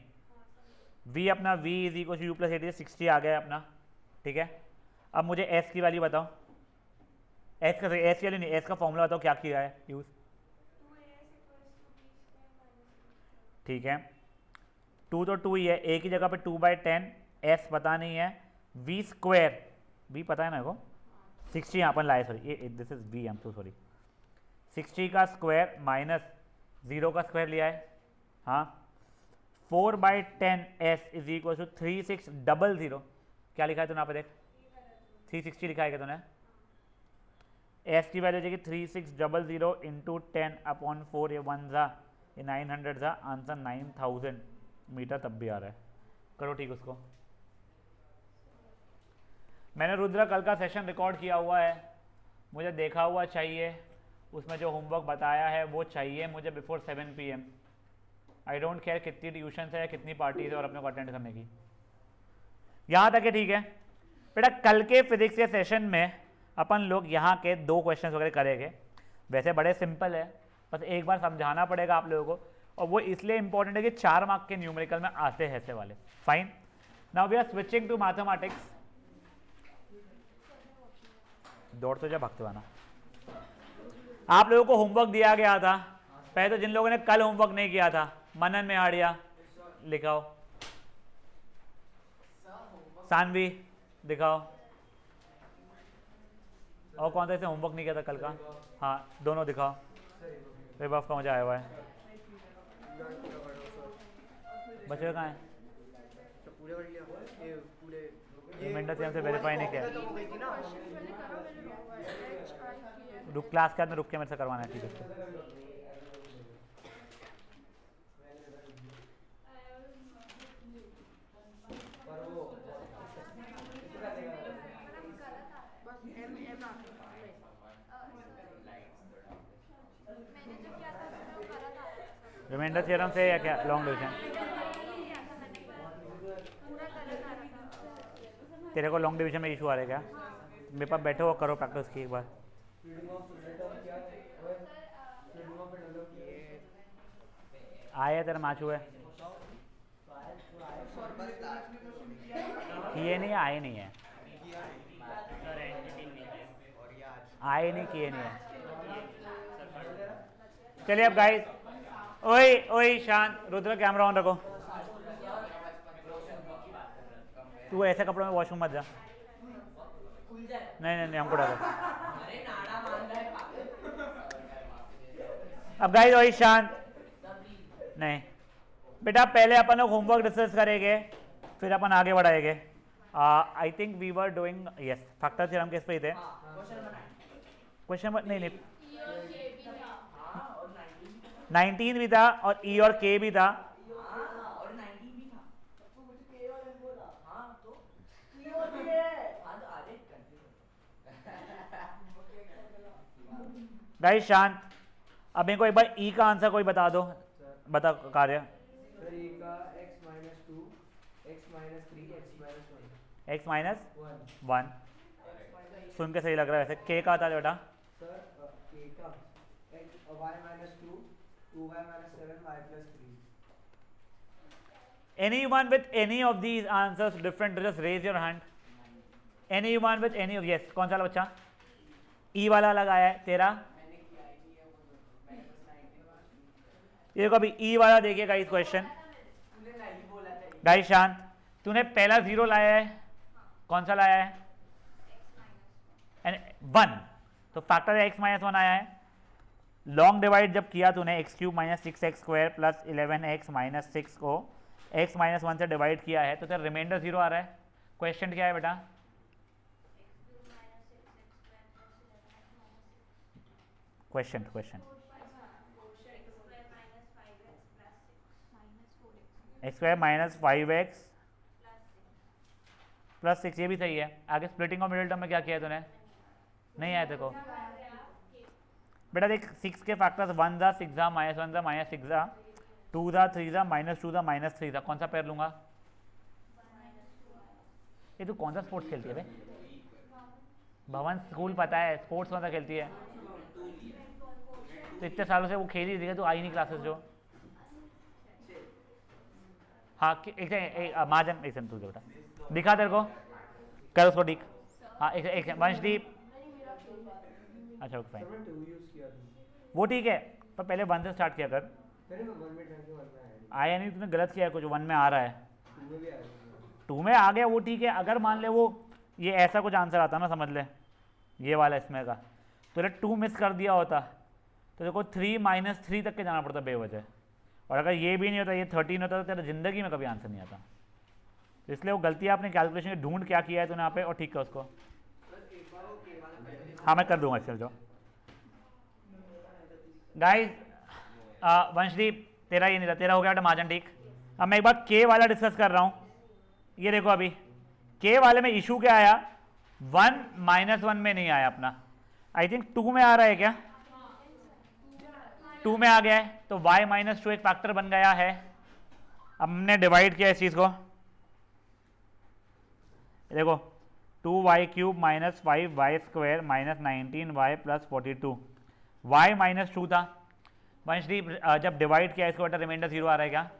v अपना v is equal to u plus 80 60 आ गया अपना, ठीक है। अब मुझे s की वैल्यू बताओ, s की वैल्यू नहीं, s का फॉर्मूला बताओ क्या किया है यूज, ठीक है। 2 तो 2 ही है, a की जगह पे 2/10, s पता नहीं है, v स्क्वायर v पता है ना को 60 यहाँ पर लाए, sorry this is v, I am so sorry, 60 का स्क्वायर माइनस 0 का स्क्वायर लिया है, हाँ 4/10 s इज इक्वल टू 3600, क्या लिखा है तूने यहाँ पे देख, 360 लिखा है क्या तूने? s की वैल्यू जाएगी 3600 इंटू 10/4, ये 1 था, ये 900 था, आंसर 9000 मीटर तब भी आ रहा है। करो ठीक उसको। मैंने रुद्रा कल का सेशन रिकॉर्ड किया हुआ है, मुझे देखा हुआ चाहिए, उसमें जो होमवर्क बताया है वो चाहिए मुझे before 7 PM। I don't care कितनी ट्यूशन है या कितनी पार्टीज है और अपने को अटेंड करने की, यहाँ तक है, ठीक है बेटा। कल के फिजिक्स के सेशन में अपन लोग यहाँ के 2 क्वेश्चन वगैरह करेंगे, वैसे बड़े सिंपल है, बस एक बार समझाना पड़ेगा आप लोगों को, और वो इसलिए इंपॉर्टेंट है कि 4 मार्क के न्यूमेरिकल में आते हैं ऐसे वाले। Fine, now we are switching to mathematics. दौड़ तो जा भागते वाना। आप लोगों को होमवर्क दिया गया था, पहले तो जिन लोगों ने कल होमवर्क नहीं किया था, मनन में हाड़िया लिखाओ, सानवी दिखाओ, और कौन सा इसे होमवर्क नहीं किया था कल का? हाँ दोनों दिखाओ, विभव का मजा आया हुआ है। बच्चे कहाँ हैं? रिमाइंडर से हमसे वेरीफाई नहीं किया, रुक क्लास के बाद में रुक के मेरे से करवाना है, ठीक है। रिमाइंडर थ्योरम से या क्या लॉन्ग डिवीजन? तेरे को लॉन्ग डिवीजन में इशू आ रहा है क्या? मेरे पास बैठो और करो प्रैक्टिस की एक बार। आया तेरा मैच हुआ है? किए नहीं, आए नहीं है, आए नहीं, किए नहीं है। चलिए अब गाइस, ओए ओए शांत, रुद्र कैमरा ऑन रखो। तू ऐसे कपड़ों में वॉशरूम मत जा। नहीं नहीं नहीं, हमको डर है। अब गाइस वही शांत, नहीं बेटा, पहले अपन लोग होमवर्क डिस्कस करेंगे, फिर अपन आगे बढ़ाएंगे। I think we were doing, yes, factor theorem किस पे ही थे? क्वेश्चन नहीं नहीं, 19 भी था और ई और के भी था। गाइस शांत, अब मेरे को एक बार ई का आंसर कोई बता दो, बता कार्य। सर ई का x minus 2 x minus 3 x minus 1 x minus 1 1, सुन के सही लग रहा है वैसे। के का आता है बेटा? सर k का y minus 2 2y minus 7 y plus 3। Anyone with any of these answers different, just raise your hand. Anyone with any of, yes, कौन सा वाला बच्चा? ई वाला लगाया है तेरा? ये को अभी ई वाला देखिएगा इस क्वेश्चन। गाइस शांत, तूने पहला 0 लाया है, कौन सा लाया है? 1, तो फैक्टर x माइनस 1 आया है। लॉन्ग डिवाइड जब किया तूने x cube minus 6x square plus 11x minus 6 को x माइनस 1 से डिवाइड किया है, तो तेरा रिमाइंडर 0 आ रहा है। क्वेश्चन क्या है बेटा? Question question x square minus 5x plus 6, ये भी सही है। आगे स्प्लिटिंग ऑफ मिडिल टर्म में क्या किया है तूने? नहीं आया देखो बेटा, देख 6 के फैक्टर्स 1 था 6 था माइनस 1 था माइनस 6 था 2 था 3 था माइनस 2 था माइनस 3 था। कौन सा पेयर लूंगा? ये तू कौन सा स्पोर्ट्स खेलती है बे? भवन स्कूल पता है, स्पोर्ट्स कौन सा खेलती है? तो इतने सालों से वो खेल ही रही है, तो आई नहीं क्लासेस जो। हाँ एक महाजन, एक तू बेटा दिखा तेरे को, कर उसको ठीक। हाँ एक वंशदीप, अच्छा ओके फाइन, वो ठीक है, पर पहले 1 से स्टार्ट किया कर। आया नहीं, तूने गलत किया कुछ, 1 में आ रहा है, 2 में आ गया, वो ठीक है। अगर मान ले वो ये ऐसा कुछ आंसर आता ना, समझ ले ये वाला इसमें का, तो 2 मिस कर दिया होता तो देखो 3 माइनस 3 तक के जाना पड़ता बेवजह। और अगर ये भी नहीं होता, ये 13 होता, तो तेरा जिंदगी में कभी आंसर नहीं आता। तो इसलिए वो गलती आपने कैलकुलेशन ढूंढ क्या किया है तूने यहाँ पे, और ठीक है उसको। हाँ मैं कर दूंगा, चल जाओ गाइस। वंशदीप तेरा ये नहीं था, तेरा हो गया बेटा महाजन, ठीक। अब मैं एक बार के वाला डिस्कस कर रहा हूँ। ये देखो अभी के वाले में इशू क्या आया, 1 माइनस 1 में नहीं आया अपना, आई थिंक 2 में आ रहा है क्या? 2 में आ गया है, तो y माइनस 2 एक फैक्टर बन गया है। अब हमने डिवाइड किया इस चीज को, देखो 2y cube minus 5y square minus 19y plus 42, y minus 2 था। वंशदीप जब डिवाइड किया इसको बेटा रिमाइंडर 0 आ रहा है क्या?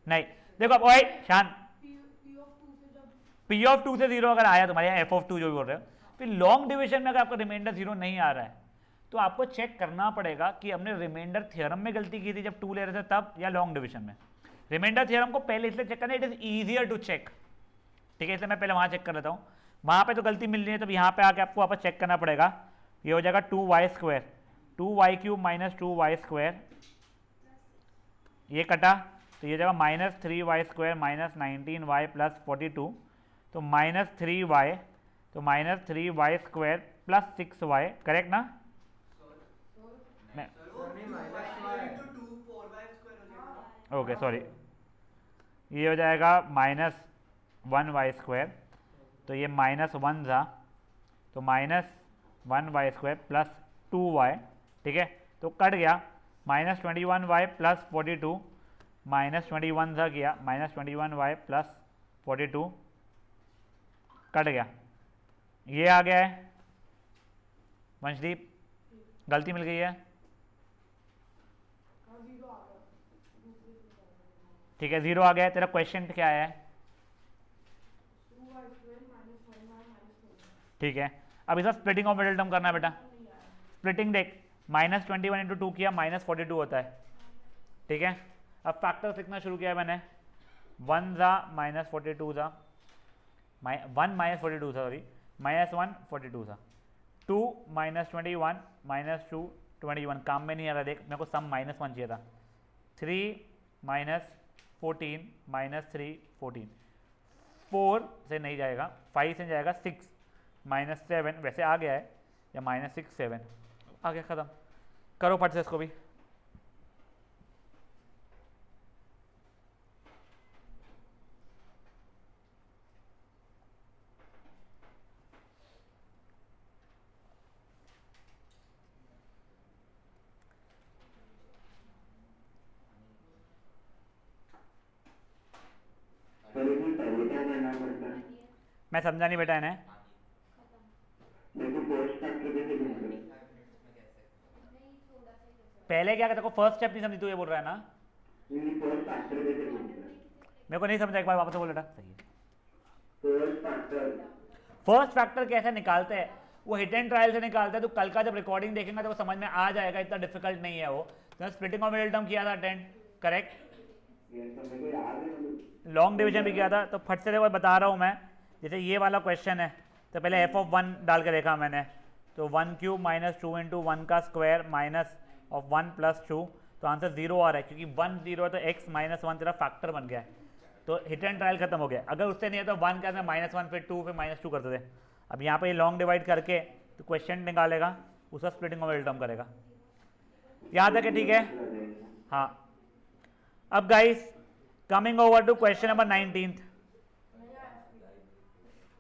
नहीं, देखो अब ओए शांत, p ऑफ 2 से 0 अगर आया तुम्हारे यहाँ f ऑफ 2 जो भी बोल रहे हो, फिर लॉन्ग डिविजन में अगर आपका रिमाइंडर 0 नहीं आ रहा है, तो आपको चेक करना पड़ेगा कि हमने रिमाइंडर थ्योरम में गलती की थी जब 2 ले रहे थे तब, या लॉन्ग डिवीजन में। रिमाइंडर थ्योरम को पहले इसलिए चेक करना, it is easier to check, ठीक है, इसलिए मैं पहले वहां चेक कर लेता हूँ। वहां पे तो गलती मिल रही है, तब यहाँ पे आके आपको वापस चेक करना पड़ेगा। ये हो जाएगा 2y square, 2y cube minus 2y square, ये कटा तो ये जाएगा minus 3y square minus 19y plus 42, तो माइनस 3y, तो minus 3y square plus 6y, correct ना? ओके सॉरी, ये हो जाएगा माइनस 1y स्क्वायर, तो ये माइनस 1 था, तो minus 1y square plus 2y, ठीक है, तो कट गया। माइनस 21y प्लस 42 माइनस 21 था गया, माइनस 21y प्लस 42 कट गया, ये आ गया है। वंशदीप गलती मिल गई है, ठीक है, 0 आ गया। तेरा क्वेश्चन क्या है? ठीक है, अब इसका स्प्लिटिंग ऑफ मिडिल टर्म करना है बेटा। स्प्लिटिंग देख, -21 इंटू 2 किया -42 होता है। ठीक है, अब फैक्टर सीखना शुरू किया मैंने। 1 ज़ा -42 ज़ा 1 -42 सॉरी -1 42 था। 2 -21 -2 21 काम में नहीं आ रहा। देख मेरे को सम -1 चाहिए था। 3 -14 -3 14 4 से नहीं जाएगा, 5 से जाएगा 6 -7 वैसे आ गया है, या -6 7 आ गया, ख़त्म करो फट से इसको भी। सर इसमें पहले क्या करना पड़ता है? मैं समझा नहीं बेटा इन्हें। मेरे को फर्स्ट फैक्टर कैसे ढूंढ रहे हो? नहीं थोड़ा सा ही बचा पहले क्या कहता, फर्स्ट स्टेप नहीं समझी तू, ये बोल रहा है ना? नहीं फर्स्ट फैक्टर कैसे ढूंढ रहे हो? मेरे को नहीं समझा, एक बार वापस से बोल बेटा। सही है, फर्स्ट फैक्टर फर्स्ट फैक्टर कैसे निकालते हैं? वो हिट एंड ट्रायल से निकालते हैं। तो कल का जब रिकॉर्डिंग देखेंगे तो वो समझ में आ जाएगा, इतना डिफिकल्ट नहीं है वो। तो स्प्लिटिंग ऑफ मिडिल टर्म किया था अटेंड, करेक्ट। ये सब मेरे को याद है। लॉन्ग डिवीजन भी किया था। तो फट से देखो बता रहा हूँ मैं, जैसे ये वाला क्वेश्चन है तो पहले f(1) डाल के देखा मैंने। तो 1 क्यूब -2 इंटू 1 का स्क्वायर -1 + 2, तो आंसर 0 आ रहा है क्योंकि 1 0 है तो x -1 तेरा फैक्टर बन गया है। तो हिट एंड ट्रायल खत्म हो गया। अगर उससे नहीं है तो 1 क्या -1 फिर 2 फिर -2 करते थे। अब यहाँ पे ये लॉन्ग डिवाइड करके तो क्वेश्चन निकालेगा, उसका स्प्लिटिंग ऑफ मिडिल टर्म करेगा। यहाँ तक है, ठीक है। हाँ, अब guys coming over to question number 19।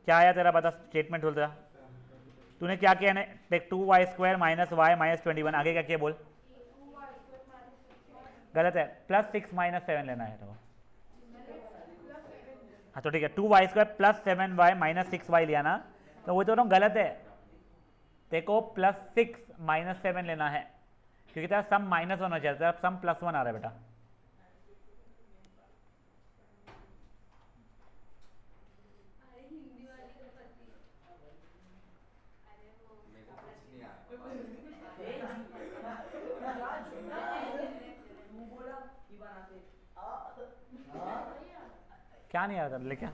क्या आया तेरा, बता स्टेटमेंट बोलता। तूने क्या किया ना, टेक 2y² - y -21 आगे क्या किया बोल। गलत है, +6 - 7 लेना है तो। हाँ तो ठीक है, 2y² + 7y - 6y लिया ना, तो वो तो गलत है। देखो +6 - 7 लेना है क्योंकि तेरा सम -1 होना चाहिए, तेरा सम +1 आ रहा है बेटा। क्या नहीं आ रहा था लेकिन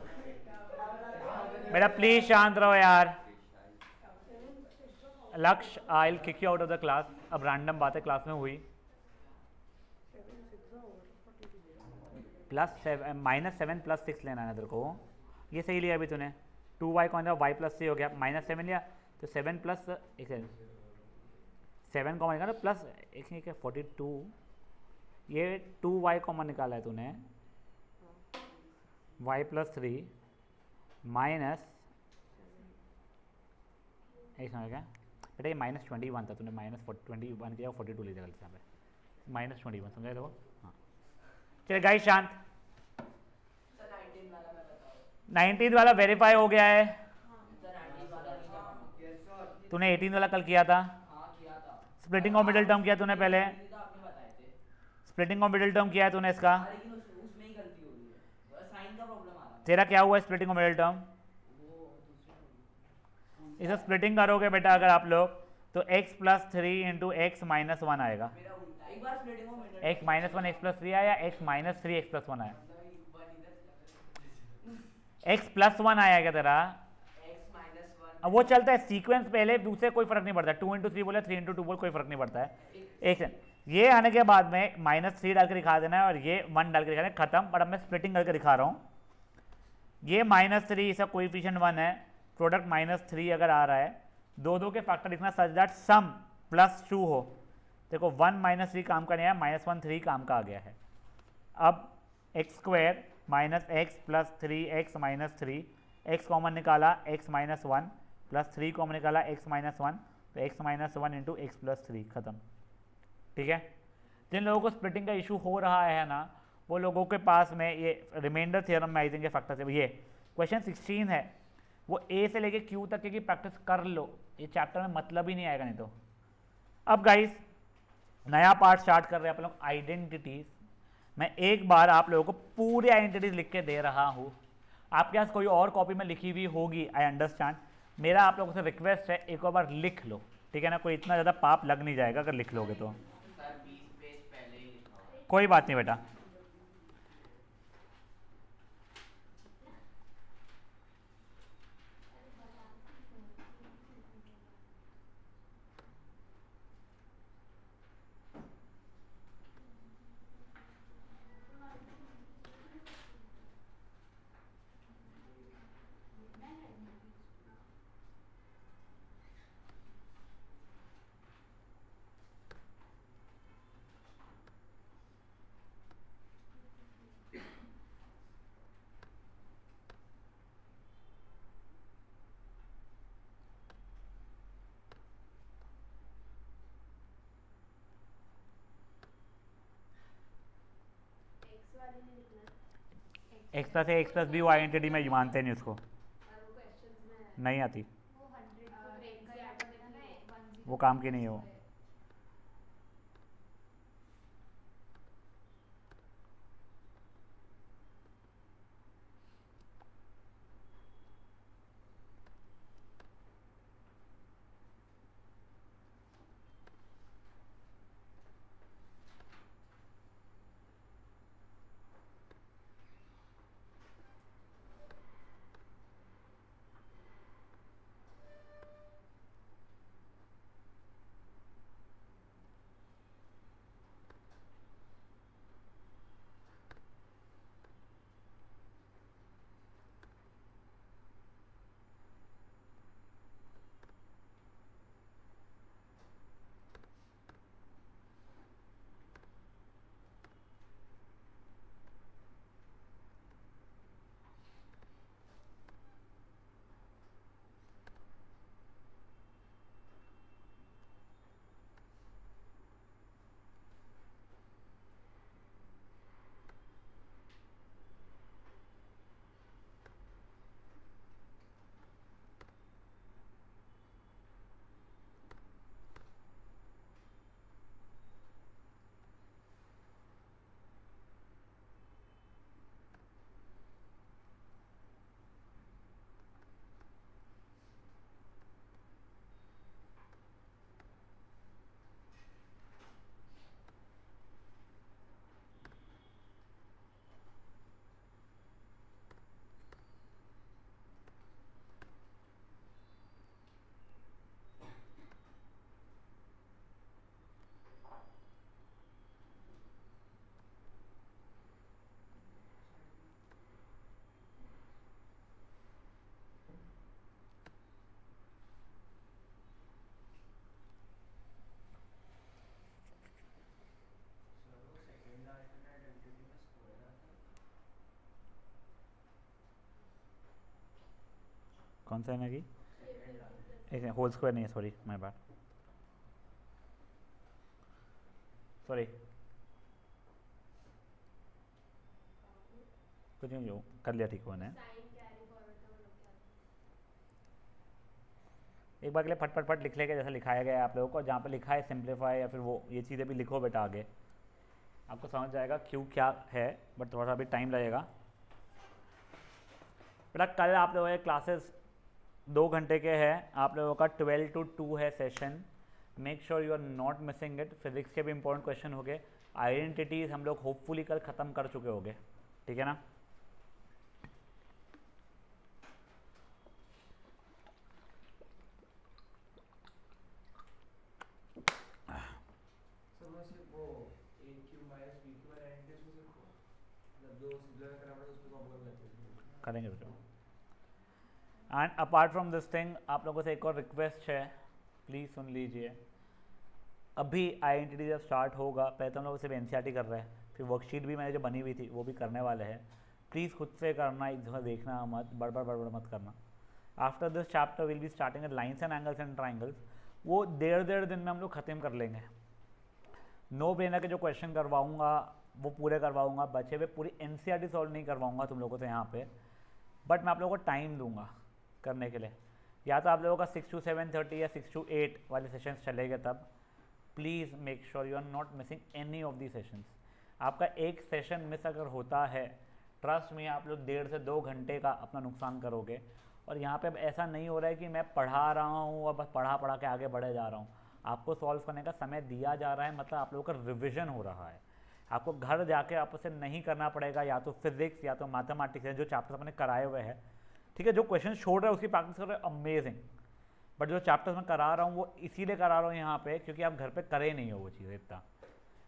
बेटा प्लीज शांत रहो यार। लक्ष्य, I will kick you out of the class. अब रैंडम बातें क्लास में हुई। -7 + 6 लेना है तेरे को, ये सही लिया अभी तूने। 2y कौन था, y + 3 हो गया, -7 लिया तो 7 + 7 कॉमन निकाला प्लस एक 42, ये 2y कॉमन निकाला है तूने, y + 3 माइनस एक समझ गया बेटा, ये -21 था, तूने -21 किया 42 ले जाएगा यहाँ पे, -21 समझा देखो। हाँ चलिए गाइस शांत। 19 वाला वेरीफाई हो गया है। तूने 18 वाला कल किया था। स्प्लिटिंग ऑफ मिडिल टर्म किया तूने पहले, स्प्लिटिंग ऑफ मिडिल टर्म किया है तूने इसका। तेरा क्या हुआ स्प्लिटिंग ऑफ मिडिल टर्म? इसे स्प्लिटिंग करोगे बेटा अगर आप लोग तो x + 3 इंटू x -1 आएगा। x -1 x + 3 आया, x -3 x + 1 आया। x + 1 आया क्या तेरा? अब वो चलता है सीक्वेंस, पहले दूसरे कोई फर्क नहीं पड़ता। 2 इंटू 3 बोले, 3 इंटू 2 बोले, कोई फर्क नहीं पड़ता है। एक ये आने के बाद में -3 डाल के दिखा देना है और ये 1 डाल के दिखा देना, खत्म। पर अब मैं स्प्लिटिंग करके दिखा रहा हूँ। ये -3 इसका कोएफिशिएंट 1 है, प्रोडक्ट -3 अगर आ रहा है, दो के फैक्टर लिखना सच दैट सम +2 हो। देखो 1 -3 काम का नहीं आया, -1 3 काम का आ गया है। अब x² - x + 3x - 3, x common निकाला x -1 + 3 कॉमन निकाला x -1, तो x -1 इंटू x + 3 खत्म। ठीक है, जिन लोगों को स्प्लिटिंग का इशू हो रहा है ना, वो लोगों के पास में ये रिमाइंडर थ्योरम में आई थिंक फैक्टर से ये क्वेश्चन 16 है, वो ए से लेके क्यू तक की प्रैक्टिस कर लो, ये चैप्टर में मतलब ही नहीं आएगा नहीं तो। अब गाइस नया पार्ट स्टार्ट कर रहे हैं आप लोग आइडेंटिटीज। मैं एक बार आप लोगों को पूरी आइडेंटिटीज लिख के दे रहा हूँ, आपके पास कोई और कॉपी में लिखी हुई होगी, आई अंडरस्टैंड। मेरा आप लोगों से रिक्वेस्ट है एक और बार लिख लो, ठीक है ना, कोई इतना ज़्यादा पाप लग नहीं जाएगा अगर लिख लोगे तो। सर 20 पेज पहले ही लिखा हुआ है। कोई बात नहीं बेटा। एक्स वाली नहीं लिखना है, एक्स प्लस ए एक्स प्लस बी वो आइडेंटिटी में मानते नहीं उसको, और वो क्वेश्चंस में है। नहीं आती, वो 100 को ब्रेक कर देना ना, 10 वो काम की नहीं है वो। सर वो सेकंड अल्टरनेट आइडेंटिटी में स्क्वायर आता है। कौन सा है ना कि सेकंड आता है। एक होल स्क्वायर नहीं है, सॉरी माय बैड, सॉरी कुछ नहीं, जो कर लिया ठीक होने। साइन कैरी फॉरवर्ड का मतलब क्या है? एक बार के लिए फट फट फट लिख लेगा जैसा लिखाया गया है आप लोगों को, जहाँ पे लिखा है सिंप्लीफाई या फिर वो ये चीज़ें भी लिखो बेटा, आगे आपको समझ जाएगा क्यों क्या है, बट थोड़ा सा अभी टाइम लगेगा बेटा। कल आप लोगों के क्लासेस 2 घंटे के हैं, आप लोगों का 12 to 2 है session. Make sure you are not missing it. Physics के भी इंपॉर्टेंट क्वेश्चन हो गए, आइडेंटिटीज हम लोग होपफुली कल ख़त्म कर चुके होंगे, ठीक है ना। सर वो सिर्फ वो A cube minus B cube identities को सिर्फ मतलब जो सिंपलीफाई करना पड़ता है उस पे प्रॉब्लम रहती है। करेंगे बेटा। And apart from this thing आप लोगों से एक और रिक्वेस्ट है, प्लीज़ सुन लीजिए। अभी आइडेंटिटी जब स्टार्ट होगा, पहले तो हम लोग सिर्फ एनसीईआरटी कर रहे हैं, फिर वर्कशीट भी मैंने जो बनी हुई थी वो भी करने वाले हैं। प्लीज़ खुद से करना, एक जगह देखना मत, बड़बड़ मत करना। After this chapter will be starting at lines and angles and triangles, वो 1.5 दिन में हम लोग ख़त्म कर लेंगे। नो ब्रेनर के जो क्वेश्चन करवाऊँगा वो पूरे करवाऊँगा, बचे हुए पूरी एनसीईआरटी सॉल्व नहीं करवाऊँगा तुम लोगों से यहाँ पे, बट मैं आप लोगों को टाइम दूंगा करने के लिए। या तो आप लोगों का 6 to 7:30 या 6 to 8 वाले सेशंस चलेंगे तब, please make sure you are not missing any of the sessions. आपका एक सेशन मिस अगर होता है, ट्रस्ट में आप लोग 1.5 से 2 घंटे का अपना नुकसान करोगे। और यहाँ पे अब ऐसा नहीं हो रहा है कि मैं पढ़ा रहा हूँ और बस पढ़ा के आगे बढ़े जा रहा हूँ। आपको सॉल्व करने का समय दिया जा रहा है, मतलब आप लोगों का रिविजन हो रहा है। आपको घर जाके आपसे नहीं करना पड़ेगा, या तो फिजिक्स या तो मैथमेटिक्स है जो चैप्टर्स अपने कराए हुए हैं, ठीक है। जो क्वेश्चन छोड़ रहे हैं उसकी प्रैक्टिस कर रहे हैं, अमेजिंग। बट जो चैप्टर्स मैं करा रहा हूँ वो इसीलिए करा रहा हूँ यहाँ पे क्योंकि आप घर पे करे नहीं हो वो चीज़ इतना।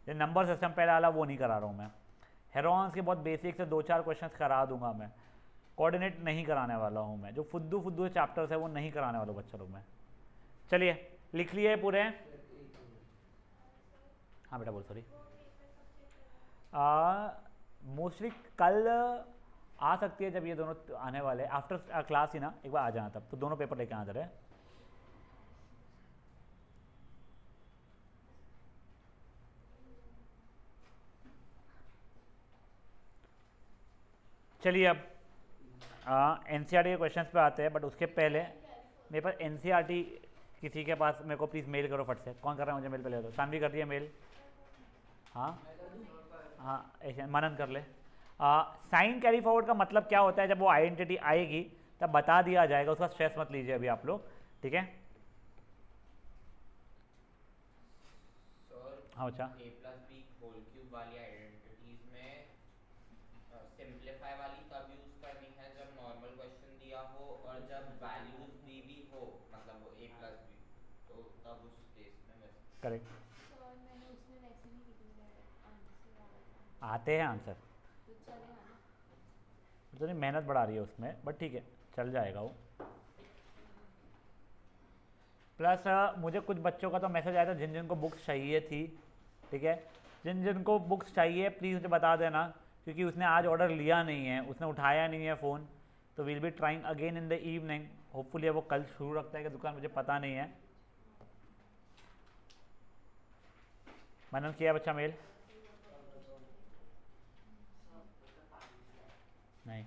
जो नंबर सिस्टम पहले वाला वो नहीं करा रहा हूँ मैं। हेरोन्स के बहुत बेसिक से 2-4 क्वेश्चंस करा दूंगा मैं। कोऑर्डिनेट नहीं कराने वाला हूँ मैं। जो फुद्दू चैप्टर्स है वो नहीं कराने वाला बच्चों लोग मैं। चलिए लिख लिए पूरे। हाँ बेटा बोल, सॉरी। मोस्टली कल आ सकती है जब ये दोनों आने वाले, आफ्टर क्लास ही ना, एक बार आ जाना तब, तो दोनों पेपर लेके आ जा रहे हैं। चलिए अब एनसीईआरटी के क्वेश्चंस पे आते हैं, बट उसके पहले मेरे पास एनसीईआरटी किसी के पास, मेरे को प्लीज़ मेल करो फट से। कौन कर रहा है मुझे मेल पे ले दो। सानवी कर रही है मेल? हाँ हाँ, ऐसे मनन कर ले। साइन कैरी फॉरवर्ड का मतलब क्या होता है? जब वो आइडेंटिटी आएगी तब बता दिया जाएगा, उसका स्ट्रेस मत लीजिए अभी आप लोग, ठीक है। हाँ अच्छा, a+b होल क्यूब वाली आइडेंटिटीज में सिंपलीफाई वाली तब यूज करनी है जब नॉर्मल क्वेश्चन दिया हो और जब वैल्यूज दी भी हो, मतलब वो a+b, तो तब उस केस में वैसे करेक्ट। सर मैंने उसमें वैसे नहीं की थी, आंसर वाला था। आते हैं आंसर, तो चलेगा ना? तो नहीं मेहनत बढ़ा रही है उसमें, बट ठीक है चल जाएगा वो। प्लस मुझे कुछ बच्चों का तो मैसेज आया था जिन जिनको बुक्स चाहिए थी, ठीक है। जिन जिनको बुक्स चाहिए प्लीज़ मुझे बता देना, क्योंकि उसने आज ऑर्डर लिया नहीं है, उसने उठाया नहीं है फ़ोन। तो we'll be trying again in the evening. Hopefully वो कल शुरू रखता है कि दुकान, मुझे पता नहीं है। मनन किया बच्चा मेल? नहीं।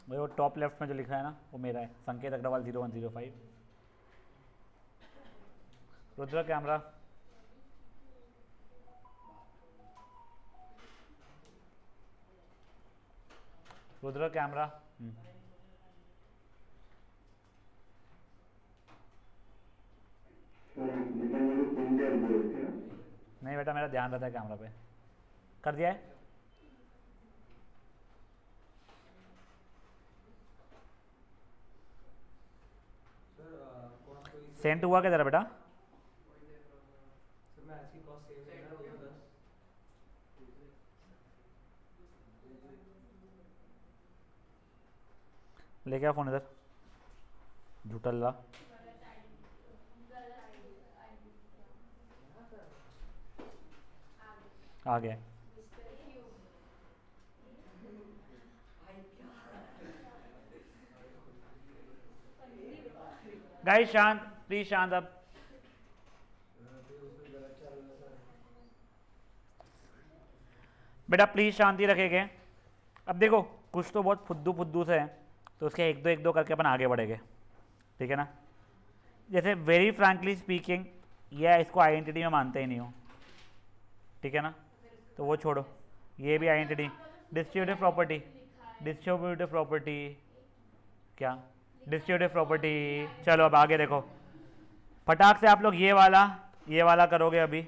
वो टॉप लेफ्ट में जो लिखा है ना वो मेरा है, संकेत अग्रवाल 0105। Rudra camera, Rudra camera. नहीं बेटा मेरा ध्यान रहता है कैमरा पे। कर दिया है? सेंड हुआ क्या तेरा बेटा? सर मैं आज की कॉस्ट सेव करना है 10। लेके आ फोन इधर, झूठल्ला। आ गया। गाइस शांत, प्लीज शांत। अब बेटा प्लीज शांति रखेंगे। अब देखो कुछ तो बहुत फुद्दू से हैं, तो उसके एक दो करके अपन आगे बढ़ेंगे, ठीक है ना। जैसे वेरी फ्रैंकली स्पीकिंग, ये इसको आइडेंटिटी में मानते ही नहीं हो, ठीक है ना, तो वो छोड़ो। ये भी identity, distributive property, distributive property क्या, डिस्ट्रीब्यूटिव प्रॉपर्टी। चलो अब आगे देखो, फटाक से आप लोग ये वाला करोगे अभी।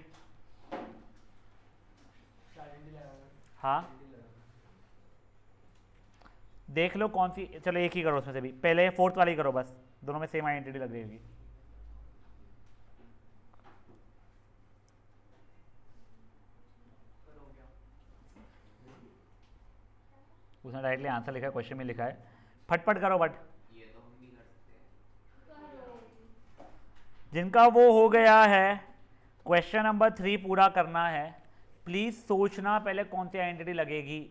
हाँ देख लो कौन सी, चलो एक ही करो उसमें से भी, पहले फोर्थ वाली करो बस, दोनों में सेम आइडेंटिटी लग रही होगी। उसने डायरेक्टली आंसर लिखा है, क्वेश्चन में लिखा है, फटफट करो। बट ये तो हम भी कर सकते हैं। जिनका वो हो गया है, क्वेश्चन नंबर 3 पूरा करना है। प्लीज़ सोचना पहले कौन सी आइडेंटिटी लगेगी,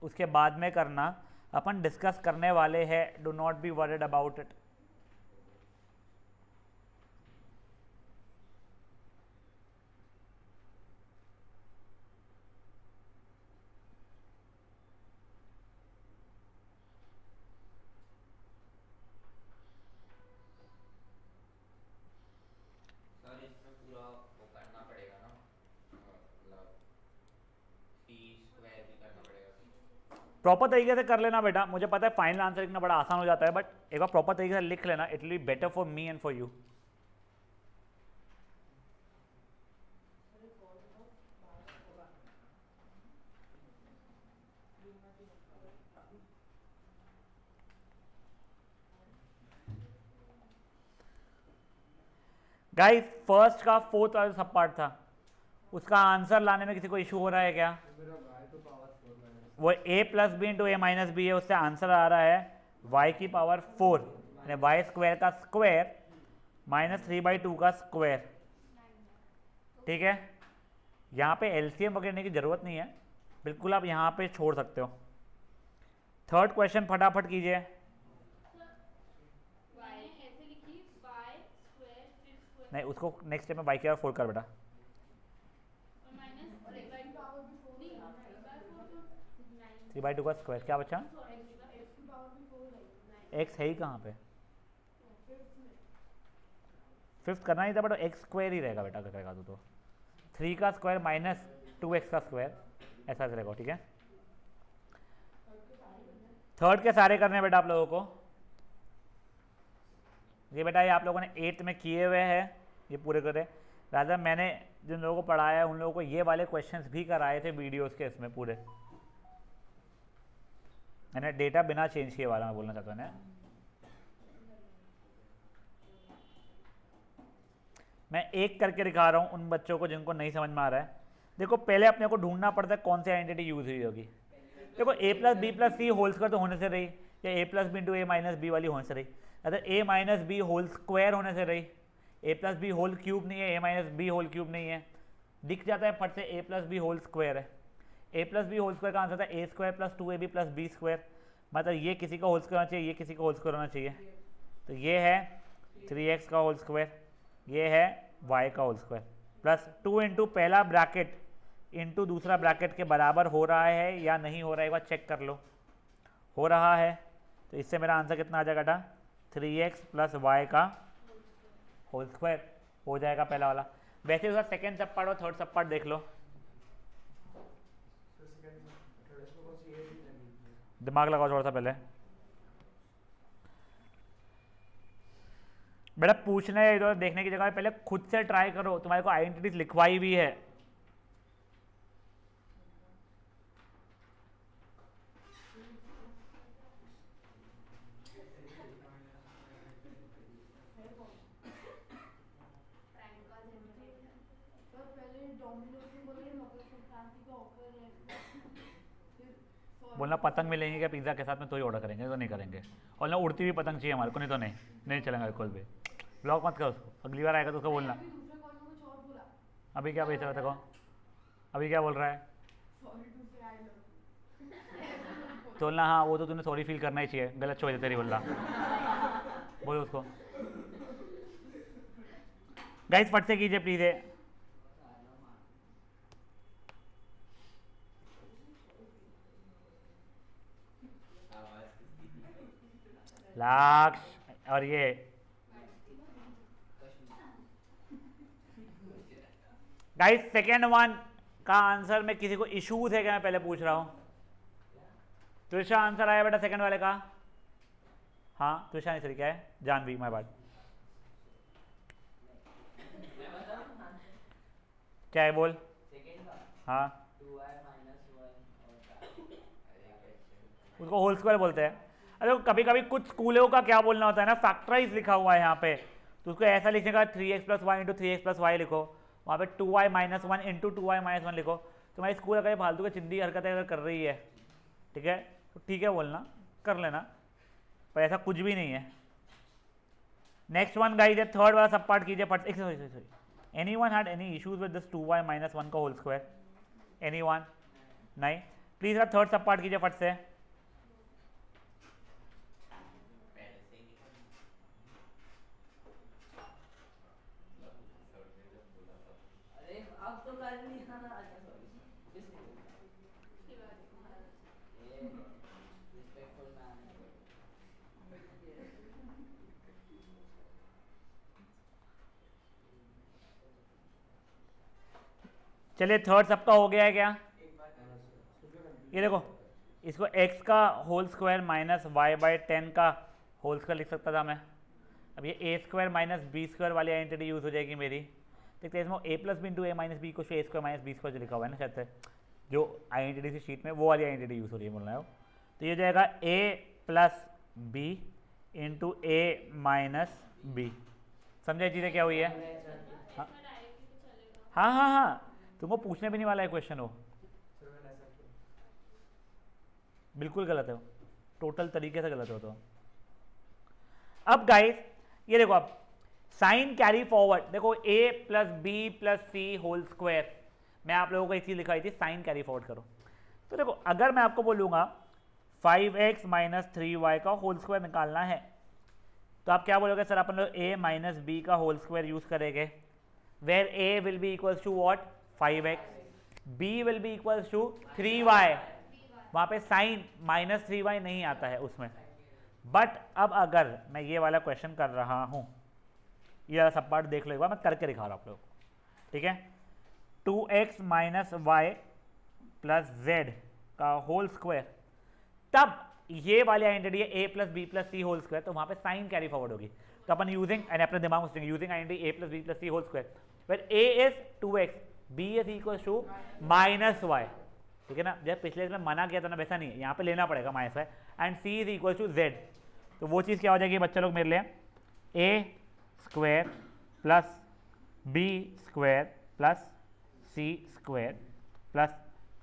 उसके बाद में करना। अपन डिस्कस करने वाले हैं, do not be worried about it. Sir इसमें पूरा वो करना पड़ेगा ना, मतलब टी स्क्वायर भी करना पड़ेगा। प्रॉपर तरीके से कर लेना बेटा, मुझे पता है फाइनल आंसर लिखना बड़ा आसान हो जाता है, बट एक बार प्रॉपर तरीके से लिख लेना, it will be better for me and for you. Guys first का फोर्थ वाला सब पार्ट था, उसका आंसर लाने में किसी को इशू हो रहा है क्या? मेरा y to power 4 minus वो a plus b into a minus b है, उससे आंसर आ रहा है y की पावर 4 यानी वाई स्क्वायर का स्क्वायर माइनस 3/2 का स्क्वायर। ठीक है, यहाँ पे एलसीएम वगैरह की जरूरत नहीं है, बिल्कुल आप यहाँ पे छोड़ सकते हो। थर्ड क्वेश्चन फटाफट कीजिए। मैंने ऐसे लिखी y स्क्वायर फिर स्क्वायर नहीं, उसको नेक्स्ट स्टेप में y की पावर 4 कर बेटा। और माइनस 3/2 पावर भी 4 नहीं 3/2 का स्क्वायर क्या बचा? x है ही कहाँ पे? फिफ्थ करना ही था बट x स्क्वायर ही रहेगा बेटा, करेगा तो 3 का स्क्वायर माइनस 2x का स्क्वायर ऐसा रहेगा। ठीक है, थर्ड के सारे करने हैं बेटा आप लोगों को। ये बेटा ये आप लोगों ने 8th में किए हुए हैं, ये पूरे करे। राजा मैंने जिन लोगों को पढ़ाया है उन लोगों को ये वाले क्वेश्चंस भी कराए थे वीडियोस के, इसमें पूरे मैंने डेटा बिना चेंज किए वाला मैं बोलना चाहता हूँ ना। मैं एक करके दिखा रहा हूँ उन बच्चों को जिनको नहीं समझ में आ रहा है। देखो पहले अपने को ढूंढना पड़ता है कौन सी आइडेंटिटी यूज हुई होगी। देखो a plus b plus c whole square तो होने से रही, या a plus b into a minus b वाली होने से रही, अगर a minus b whole square होने से रही, a plus b whole cube नहीं है, a minus b whole cube नहीं है, दिख जाता है फट से a plus b whole square है। a plus b whole square का आंसर था a square plus 2ab plus b square, मतलब ये किसी का होल स्क्वायर होना चाहिए, ये किसी का होल स्क्वायर होना चाहिए। तो ये है 3x का होल स्क्वायर, ये है y का होल स्क्वायर, प्लस 2 इंटू पहला ब्रैकेट इंटू दूसरा ब्रैकेट के बराबर हो रहा है या नहीं हो रहा है, एक बार चेक कर लो। हो रहा है तो इससे मेरा आंसर कितना आ जाएगा बेटा? 3x प्लस वाई का होल स्क्वायर हो जाएगा पहला वाला। वैसे उसका सेकेंड सब पार्ट और थर्ड सब पार्ट देख लो, तो सेकंड थर्ड इसमें कौन सी है? दिमाग लगाओ थोड़ा सा पहले। बेटा पूछने इधर देखने की जगह पहले खुद से ट्राई करो, तुम्हारे को आइडेंटिटीज लिखवाई भी है। बोलना पतंग मिलेंगे क्या पिज्ज़ा के साथ में, तो ही ऑर्डर करेंगे, तो नहीं करेंगे। और ना उड़ती हुई पतंग चाहिए हमारे को, नहीं तो नहीं चलेगा बिल्कुल भी। ब्लॉक मत करो उसको, अगली बार आएगा तो उसको बोलना। अभी क्या बेच रहा था को, अभी क्या बोल रहा है? तो बोलना हाँ वो तो तूने सॉरी फील करना ही चाहिए, गलत चॉइस है तेरी, बोलना बोलो उसको। गाइस फट से कीजिए प्लीज। लाक्ष और ये गाइस सेकेंड वन का आंसर में किसी को इश्यूज है क्या, मैं पहले पूछ रहा हूं। त्रिशा आंसर आया बेटा सेकंड वाले का? हाँ त्रिशा नहीं सर क्या है, जानवी माय बात। क्या है बोल? हाँ उसको होल स्क्वायर बोलते हैं। अरे कभी कभी कुछ स्कूलों का क्या बोलना होता है ना, फैक्टराइज लिखा हुआ है यहाँ पे, तो उसको ऐसा लिखने का 3x plus y into 3x plus y लिखो, वहाँ पे 2y minus 1 into 2y minus 1 लिखो। तुम्हारी स्कूल अगर फालतू की चिंदी हरकतें अगर कर रही है, ठीक है तो ठीक है बोलना, कर लेना, पर ऐसा कुछ भी नहीं है। नेक्स्ट वन गाइस है थर्ड वाला सब पार्ट कीजिए फट। Sorry, anyone had any issues with this 2y minus 1 का होल स्क्वायर? एनीवन? नहीं, प्लीज थर्ड सब पार्ट कीजिए फट से। चलिए थर्ड सबका हो गया है क्या? एक बार ये देखो, इसको x का whole square minus y by 10 का होल स्क्वायर लिख सकता था मैं। अब ये ए स्क्वायर माइनस बी स्क्वायर वाली आइडेंटिटी यूज़ हो जाएगी मेरी। देखते हैं इसमें ए plus b into a minus B को ए स्क्वायर माइनस बी स्क्वायर जो लिखा हुआ है ना शायद से, जो आइडेंटिटी से शीट में वो वाली आइडेंटिटी यूज़ हो रही है बोल रहा है। तो ये हो जाएगा ए plus b into a minus B. समझे चीज़ें क्या हुई है? हाँ हाँ हाँ हाँ, तुमको पूछने भी नहीं वाला है क्वेश्चन वो, सर मैंने ऐसा किया। बिल्कुल गलत है वो, टोटल तरीके से गलत हो। तो अब गाइस ये देखो, अब साइन कैरी फॉरवर्ड, देखो a plus b plus c whole square, मैं आप लोगों को एक चीज लिखाई थी, साइन कैरी फॉरवर्ड करो। तो देखो अगर मैं आपको बोलूंगा 5x माइनस 3y का होल स्क्वायर निकालना है, तो आप क्या बोलोगे? सर अपन लोग a माइनस बी का होल स्क्वायर यूज करेंगे, where a will be equals to what? 5x, b will be equals to 3y। वहां पे साइन माइनस 3y नहीं आता है उसमें। बट अब अगर मैं ये वाला क्वेश्चन कर रहा हूं, ये वाला सब पार्ट देख लो एक बार, मैं करके दिखा रहा हूं आप लोगों को, ठीक है? 2x minus y plus z का होल स्क्वायर, तब ये वाली आइडेंटिटी है a plus b plus c whole square, तो वहां पे साइन कैरी फॉरवर्ड होगी। तो अपन यूजिंग, एंड अपने दिमाग में सोचेंगे using identity a plus b plus c whole square, where a is 2x, b is equal to minus y, ठीक है ना? जब पिछले में मना किया था ना, वैसा नहीं है, यहाँ पे लेना पड़ेगा minus y, and c is equal to z। तो वो चीज़ क्या हो जाएगी बच्चे लोग मेरे लिए? a square plus b square plus c square plus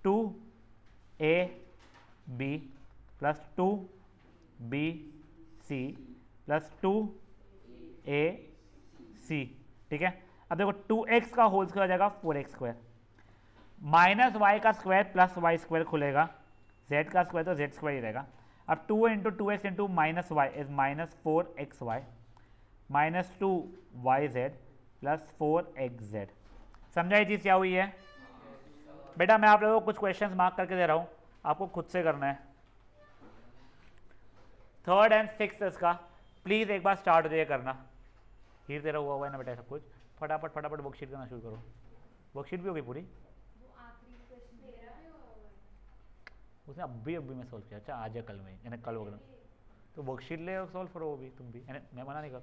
2ab plus 2bc plus 2ac, ठीक है? अब देखो 2x का होल स्क्वायर हो जाएगा 4x स्क्वायर, माइनस वाई का स्क्वायर प्लस वाई स्क्वायर खुलेगा, z का स्क्वायर तो z स्क्वायर ही रहेगा। अब 2 into 2x into minus y is minus 4xy minus 2yz plus 4xz। समझा ये चीज़ क्या हुई है? बेटा मैं आप लोगों को कुछ क्वेश्चंस मार्क करके दे रहा हूँ, आपको खुद से करना है। थर्ड एंड सिक्स्थ इसका प्लीज़ एक बार स्टार्ट हो जाइए करना। हीर तेरा हुआ है ना बेटा सब कुछ, फटाफट फटाफट वर्कशीट करना शुरू करो। वर्कशीट भी होगी पूरी? वो आखिरी क्वेश्चन तेरा भी होगा। उसने अभी मैं सॉल्व किया। अच्छा आज या कल में, यानी कल वगैरह, तो वर्कशीट ले सॉल्व करो वो भी तुम भी, यानी मैं मना नहीं कर,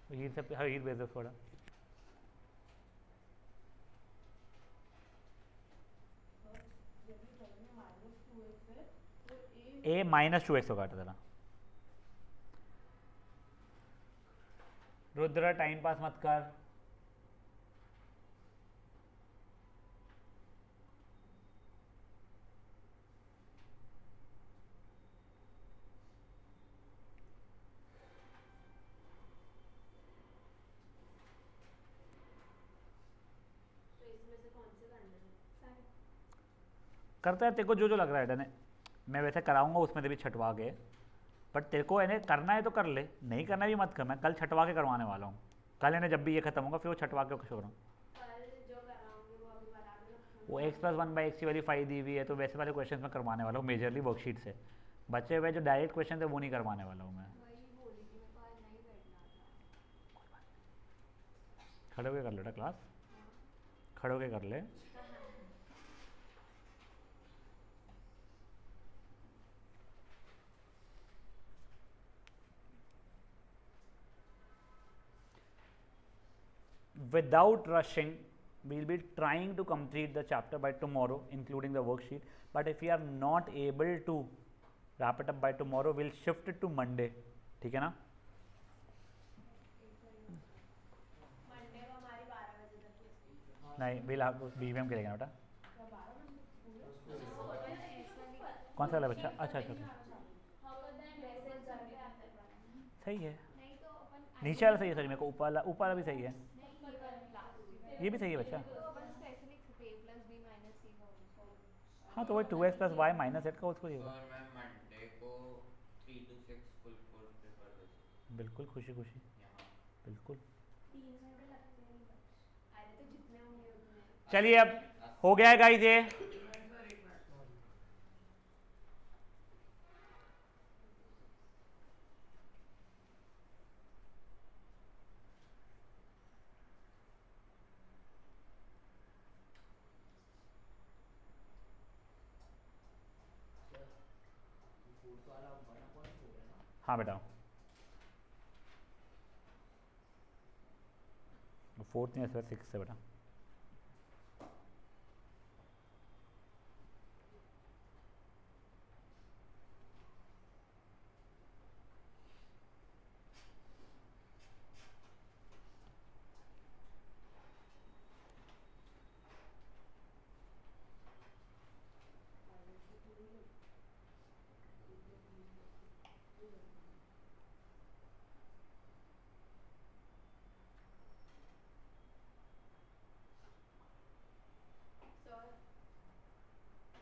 तो हीर से हीर भेज दो थोड़ा। a माइनस 2x होगा तेरा। रुद्र टाइम पास मत कर। तो इसमें से कौन से करना है? साइन। करता है तेरे को जो जो लग रहा है डने, मैं वैसे कराऊंगा उसमें से भी छटवा के, बट तेरे को इन्हें करना है तो कर ले, नहीं करना भी मत कर। मैं कल छटवा के करवाने वाला हूँ, कल इन्हें जब भी ये खत्म होगा फिर वो छटवा के छोड़ रहा हूँ। कल जो कराऊंगी वो अभी बता दो। वो x प्लस 1/x की वाली फाई दी हुई है, तो वैसे वाले क्वेश्चन में करवाने वाला हूँ मेजरली वर्कशीट से। बचे हुए जो डायरेक्ट क्वेश्चन थे वो नहीं करवाने वाला हूँ मैं। वही बोली थी, मेरे को आज नहीं बैठना था। खड़े होके कर लेटा क्लास, खड़े होके कर ले। Without rushing, we'll be trying to complete the chapter by tomorrow, including the worksheet. But if we are not able to wrap it up by tomorrow, we'll shift it to Monday. ठीक है ना? Monday को हमारी 12 बजे तक की school. नहीं, we'll have BVM करेंगे ना बेटा। क्या 12 बजे स्कूल है? वो होता है ना ऐसा नहीं। कौन सा वाला बच्चा? अच्छा अच्छा अच्छा, हाँ पता है, मैसेज करके आता है। सही है। नहीं तो अपन नीचे वाला सही है, सॉरी मेरे को ऊपर वाला भी सही है, नहीं ये वाला क्लास। ये भी सही है बच्चा। तो अपन specially a plus b minus c का होल स्क्वायर। हाँ तो वही 2x plus Y minus z का उसको ही होगा। और मैं मंडे को 3 to 6 फुल कोर्स प्रिफर कर सकता बिल्कुल खुशी खुशी, हूँ यहाँ। बिल्कुल। 3 घंटे लगते हैं बस। अरे तो जितने होंगे उतने। चलिए अब हो गया है गाइस ये। हाँ बेटा, फोर्थ नहीं है, 6 है बेटा।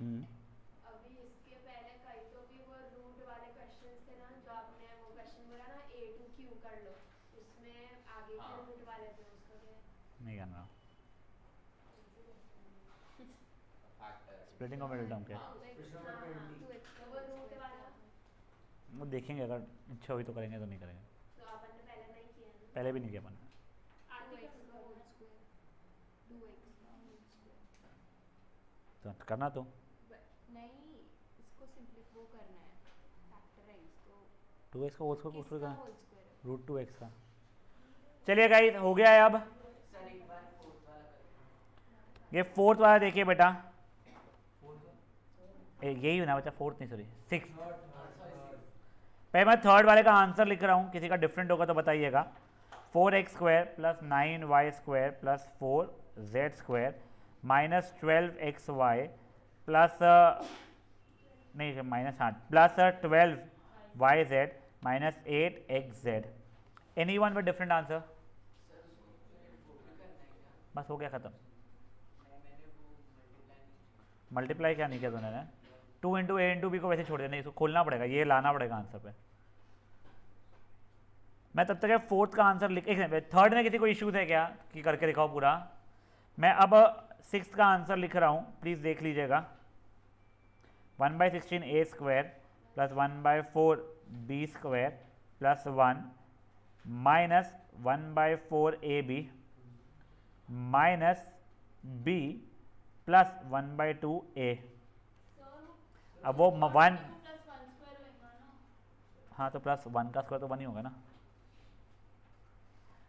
अभी इसके पहले कई तो भी वो रूट वाले क्वेश्चंस थे ना, जो आपने वो क्वेश्चन बोला ना A to Q कर लो, उसमें आगे के रूट वाले थे, उसका क्या है? नहीं करना। Factor splitting of middle term क्या है? वो रूट वाला वो देखेंगे, अगर इच्छा हुई तो करेंगे, तो नहीं करेंगे। तो अपन ने पहले नहीं किया ना, पहले भी नहीं किया अपन। आगे का होल स्क्वायर 2x का होल स्क्वायर तो करना तो नहीं, इसको सिंपली वो करना है, फैक्टराइज तो 2x का होल स्क्वायर पूछ किसका रहा होल है, स्क्वायर रूट 2x का। चलिए गाइस, हो गया है अब। सर एक बार फोर्थ वाला करें। ये फोर्थ वाला देखिए बेटा, फोर्थ यही ना बच्चा, फोर्थ नहीं सॉरी 6। थर्ड पहले मैं थर्ड वाले का आंसर लिख रहा हूँ, किसी का डिफरेंट होगा तो बताइएगा। 4x square plus 9y square plus 4z square minus 12xy plus नहीं माइनस, हाँ, plus 12yz minus 8xz। Any one with different answer? बस हो गया ख़त्म। मल्टीप्लाई क्या नहीं किया तूने ने? 2 इंटू ए इंटू बी को वैसे छोड़ देना, इसको खोलना पड़ेगा, ये लाना पड़ेगा आंसर पे। मैं तब तक फोर्थ का आंसर लिख, एक थर्ड में किसी को इश्यूज है क्या कि करके दिखाओ पूरा? मैं अब 6 का आंसर लिख रहा हूँ, प्लीज़ देख लीजिएगा। 1/16 A square plus 1/4 B square plus 1 minus 1/4 A B minus B plus 1/2 A. अब वो 1, हाँ तो प्लस 1 का स्क्वायर तो 1 ही होगा ना।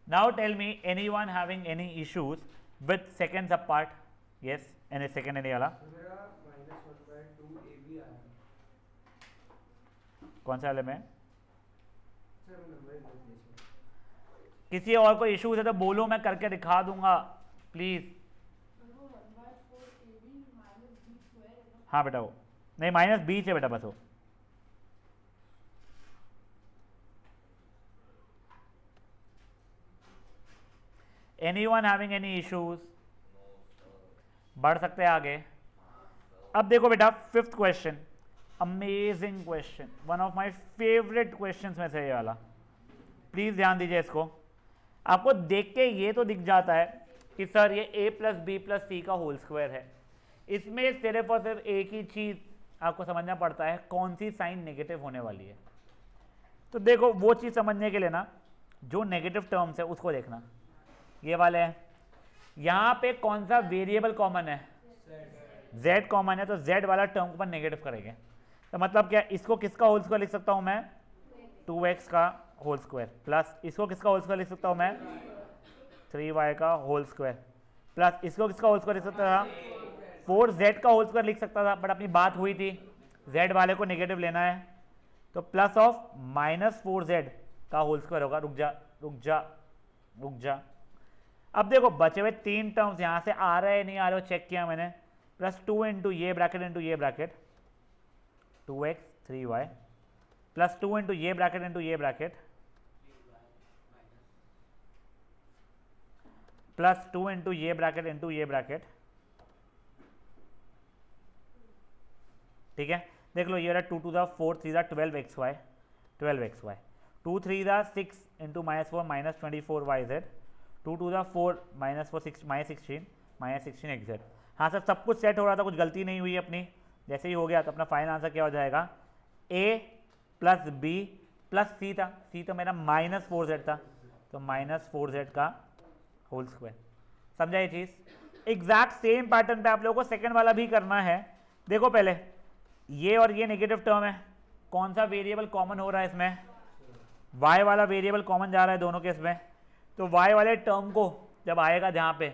Now tell me any one having any issues with seconds apart? Yes, any second any वाला? मेरा -1/2 AB आया। कौन से वाले में? सर मैं नंबर लिख दिया। किसी और को इशूज है तो बोलो, मैं करके दिखा दूंगा प्लीज। हाँ बेटा, वो नहीं माइनस बीच है बेटा, बस वो। Any one having any issues? बढ़ सकते हैं आगे। अब देखो बेटा, 5th question, amazing question, one of my favourite questions में से ये वाला। प्लीज ध्यान दीजिए इसको। आपको देख के ये तो दिख जाता है कि सर ये a प्लस बी प्लस सी का होल स्क्वायर है। इसमें सिर्फ और सिर्फ एक ही चीज़ आपको समझना पड़ता है, कौन सी साइन नेगेटिव होने वाली है। तो देखो, वो चीज़ समझने के लिए ना, जो नेगेटिव टर्म्स है उसको देखना, ये वाले हैं। यहाँ पे कौन सा वेरिएबल कॉमन है? z कॉमन है, तो z वाला टर्म को अपन नेगेटिव करेंगे। तो मतलब क्या, इसको किसका होल स्क्वायर लिख सकता हूँ मैं? 2x का होल स्क्वायर प्लस इसको किसका होल स्क्वायर लिख सकता हूँ मैं? 3y का होल स्क्वायर प्लस इसको किसका होल स्क्वायर लिख सकता था? 4z का होल स्क्वायर लिख सकता था, बट अपनी बात हुई थी z वाले को नेगेटिव लेना है, तो प्लस ऑफ -4z का होल स्क्वायर होगा। रुक जा रुक जा रुक जा। अब देखो बचे हुए 3 टर्म्स यहाँ से आ रहे हैं नहीं आ रहे हो, चेक किया मैंने। प्लस 2 इंटू ये ब्रैकेट इंटू ये bracket 2x 3y plus 2 into ये ब्रैकेट इंटू ये ब्रैकेट प्लस 2 इंटू ये ब्रैकेट इंटू ये ब्रैकेट। ठीक है, देख लो, ये रहा 2 to the 4 3 the 12xy 12xy 2 3 the 6 into -4 minus 24yz 2 to the 4 -4 6 -16 xz। हाँ सर, सब कुछ सेट हो रहा था, कुछ गलती नहीं हुई अपनी। जैसे ही हो गया तो अपना फाइनल आंसर क्या हो जाएगा? a प्लस बी प्लस सी था, सी तो मेरा -4z था, तो -4z का होल स्क्वायर। समझा ये चीज़? एग्जैक्ट सेम पैटर्न पे आप लोगों को सेकंड वाला भी करना है। देखो पहले ये और ये नेगेटिव टर्म है, कौन सा वेरिएबल कॉमन हो रहा है इसमें? y वाला वेरिएबल कॉमन जा रहा है दोनों केस में, तो y वाले टर्म को जब आएगा जहाँ पे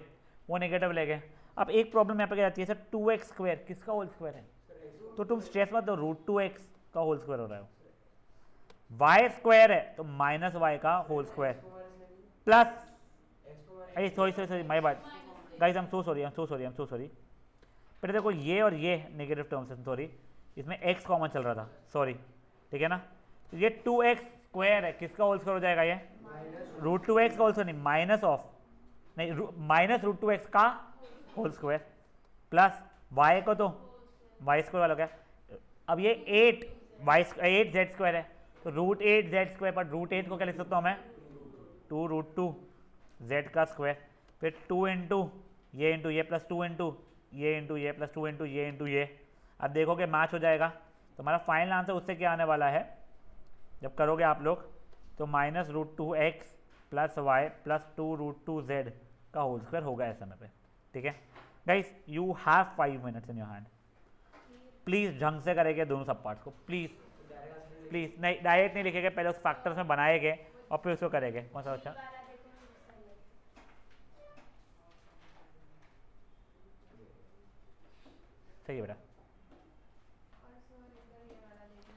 वो नेगेटिव लेके। अब एक प्रॉब्लम यहाँ पे क्या आती है सर, 2x स्क्वायर किसका होल स्क्वायर है, तो तुम स्ट्रेस मत दो, √2x का होल स्क्वायर हो रहा है, y स्क्वायर है तो माइनस y का होल स्क्वायर प्लस, अरे sorry my bad guys, I am so sorry. पहले देखो ये और ये नेगेटिव टर्म्स है, सॉरी इसमें x कॉमन चल रहा था, सॉरी ठीक है ना। तो ये 2x स्क्वायर है किसका होल स्क्वायर हो जाएगा, ये √2x का होल स्क्वायर नहीं, माइनस √2x का होल स्क्वायर प्लस y को तो y स्क्वायर वाला क्या। अब ये 8z स्क्वायर है तो √8z स्क्वायर, पर √8 को क्या लिख सकता हूँ मैं, 2√2z का स्क्वायर, फिर 2 इंटू ये प्लस 2 इंटू ये प्लस 2 इंटू ये। अब देखोगे मैच हो जाएगा, तो हमारा फाइनल आंसर उससे क्या आने वाला है जब करोगे आप लोग, तो -√2x plus y plus 2√2z का होल स्क्वायर होगा ऐसे में पे, ठीक है guys. You have 5 minutes in your hand, please ढंग से करेंगे दोनों सब पार्ट्स को, प्लीज़ नहीं डायरेक्ट नहीं लिखेंगे, पहले उस फैक्टर्स में बनाएंगे और फिर उसको करेंगे। कौन सा अच्छा, वाला देखो ना सही है। सही है बेटा। और सर इधर ये वाला देखो,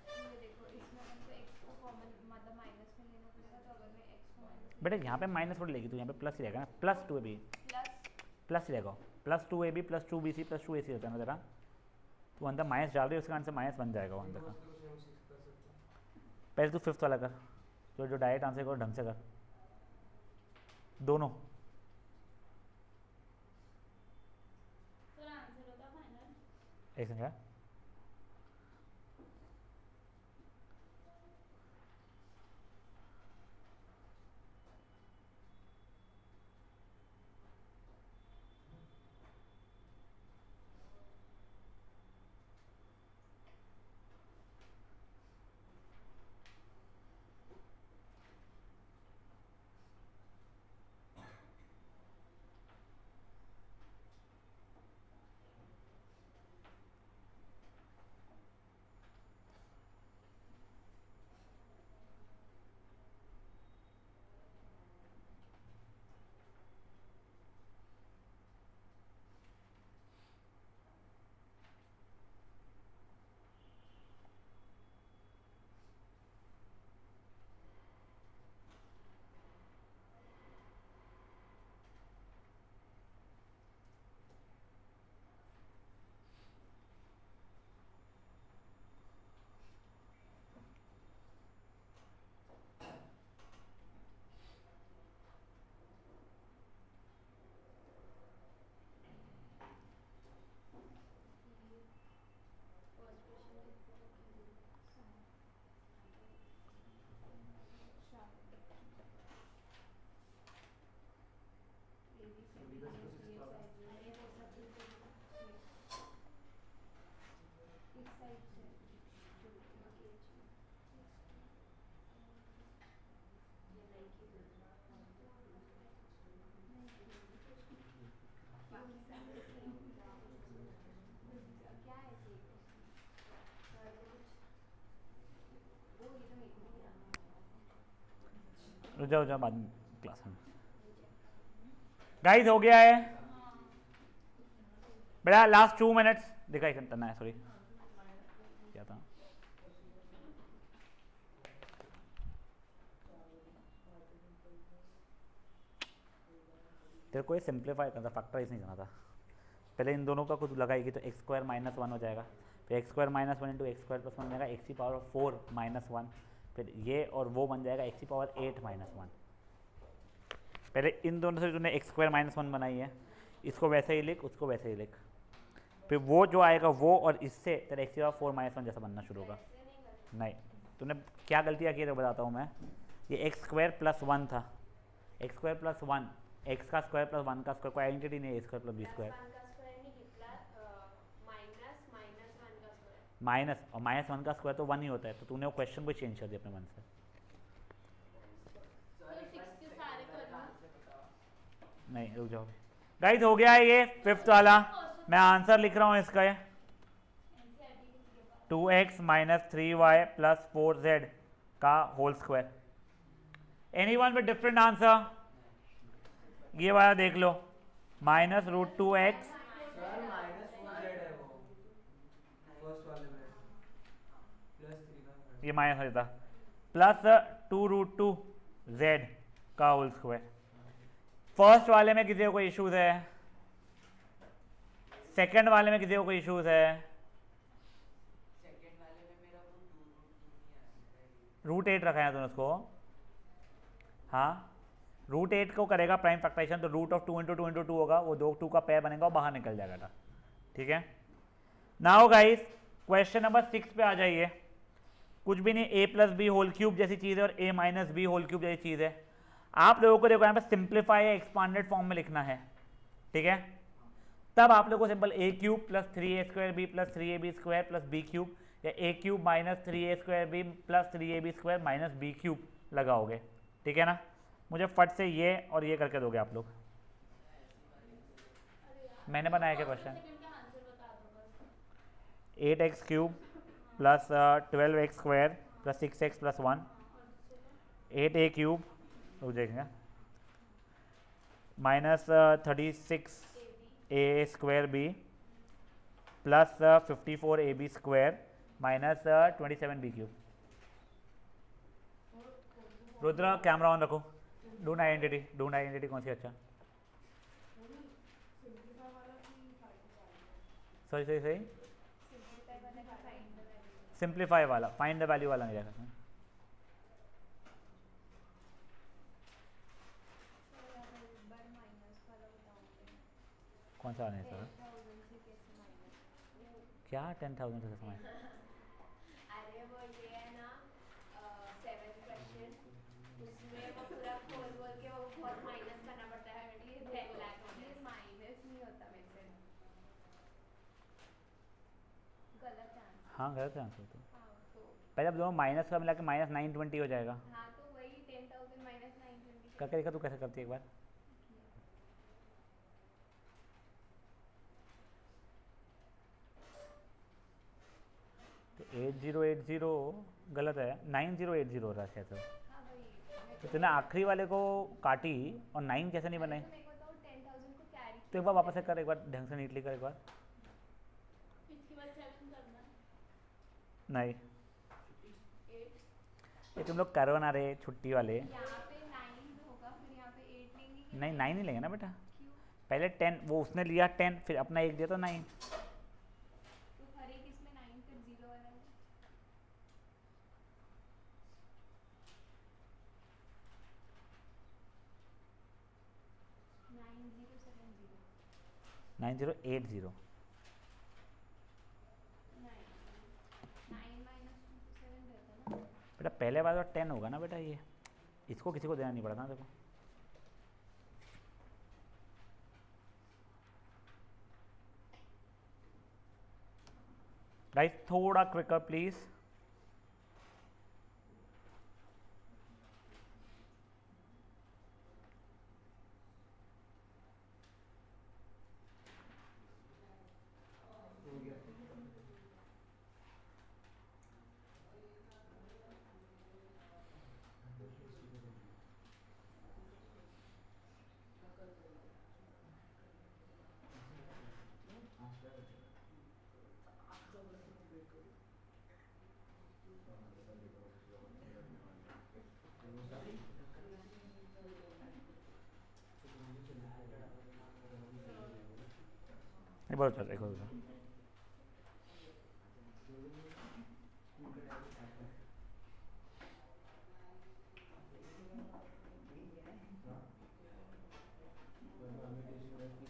ये देखो इसमें हमको x को कॉमन मतलब माइनस में लेना पड़ेगा, तो अगर मैं x को माइनस बेटा यहाँ पे माइनस थोड़ी लेगी, तो यहाँ पे प्लस ही रहेगा ना, +2ab प्लस ही रहेगा, +2ab plus 2bc plus 2ac होता है ना जरा, तो अंदर माइनस डाल रही है उसका आंसर माइनस बन जाएगा वो अंदर का। पहले तू 5th वाला कर, जो डायरेक्ट आंसर करो ढंग से कर दोनों। सर आंसर होता फाइनल। एक सेकंड, रुक जाओ बाद में क्लास में। गाइस हो गया है बेटा, लास्ट 2 मिनट्स दिखाई करना है, सॉरी क्या था, तेरे को ये सिंप्लीफाई करना था, फैक्टराइज नहीं करना था। पहले इन दोनों का कुछ लगाएगी तो x स्क्वायर माइनस 1 हो जाएगा, फिर x square minus 1 into x square plus 1 हो जाएगा x की पावर 4 माइनस 1, फिर ये और वो बन जाएगा x की पावर 8 माइनस 1। पहले इन दोनों से तूने x स्क्वायर माइनस 1 बनाई है, इसको वैसे ही लिख, उसको वैसे ही लिख, फिर वो जो आएगा वो और इससे तेरा x की पावर 4 माइनस 1 जैसा बनना शुरू होगा। नहीं, तूने क्या गलतियाँ की है बताता हूँ मैं। ये x स्क्वायर प्लस 1 था, x स्क्वायर प्लस 1, x का स्क्वायर प्लस 1 का स्क्वायर, कोई आइडेंटिटी नहीं है, a square plus b square minus, और माइनस 1 का स्क्वायर तो 1 ही होता है, तो तूने वो क्वेश्चन को चेंज कर दिया अपने मन से। नहीं रुक जाओ गाइस, हो गया है ये 5th वाला, मैं आंसर लिख रहा हूँ इसका। ये 2x minus 3y plus 4z का whole square. Anyone with different answer? ये वाला देख लो, minus root 2x sir minus 4z है वो फर्स्ट वाले में प्लस 3 का ये माइनस हो जाता, प्लस 2 रूट 2 z का होल स्क्वायर। फर्स्ट वाले में किसी को कोई इश्यूज है? सेकंड वाले में किसी को कोई इश्यूज है? सेकंड वाले में मेरा वो 2 रूट 2 नहीं आ रहा है। रूट 8 रखा है तूने उसको, हाँ रूट 8 को करेगा प्राइम फैक्टराइजेशन तो रूट ऑफ 2 इंटू 2 इंटू 2 होगा, वो 2 2 का पेयर बनेगा और बाहर निकल जाएगा था। ठीक है, नाउ गाइस क्वेश्चन नंबर 6 पे आ जाइए। कुछ भी नहीं, ए प्लस बी होल क्यूब जैसी चीज़ है और ए माइनस बी होल क्यूब जैसी चीज़ है। आप लोगों को देखो यहाँ पे सिंप्लीफाई या एक्सपांडेड फॉर्म में लिखना है, ठीक है। तब आप लोगों को simple A cube plus 3a square B plus 3ab square plus B cube या A cube minus 3a square B plus 3ab square minus B cube लगाओगे, ठीक है ना। मुझे फट से ये और ये करके दोगे आप लोग। मैंने बनाया क्या question? 8x cube plus 12x square plus 6x plus 1, 8a cube तो देखेंगे minus 36a square B plus 54ab square minus 27b cube. Rudra camera on रखो, ढूंढ आइडेंटिटी कौन सी? अच्छा सही सही सही, सिंप्लीफाई वाला, फाइंड द वैल्यू वाला नहीं जाएगा। कौन सा आने सर? क्या 10,000 से समय? अरे वो ये है ना 7th क्वेश्चन, उसमें वो पूरा खोल बोल के वो बहुत माइनस करना पड़ता है, ये 10 लाख ये माइनस नहीं होता मेरे से, गलत आंसर। हाँ गलत आंसर तो हाँ तो पहले अब दोनों माइनस का मिला के माइनस 920 हो जाएगा। हाँ तो वही 10,000 माइनस 920 करके देखा तू कैसे करती है एक बार? तो 8080 गलत है, 9080 हो रहा है शायद। हाँ भाई तो तूने आखिरी वाले को काटी और 9 कैसे नहीं बनाई? तो मेरे को तो 10,000 को कैरी तो एक बार वापस से कर, एक बार ढंग से नीटली कर एक बार। इसके बाद 7 करना नहीं 8, ये तुम लोग करो ना रे छुट्टी वाले। यहाँ पे 9 होगा, फिर यहाँ पे 8 लेंगे कि नहीं 9 ही लेंगे ना बेटा, क्यों? पहले 10 वो उसने लिया 10 फिर अपना एक दिया तो 9। तो हर एक इसमें 9 फिर 0 वाला है। 9080 9 माइनस 7 रहता है ना। बेटा पहले वाला 10 होगा ना बेटा, ये इसको किसी को देना नहीं पड़ा ना देखो। गाइस थोड़ा क्विकर प्लीज। हो गया। एक बार चल एक बार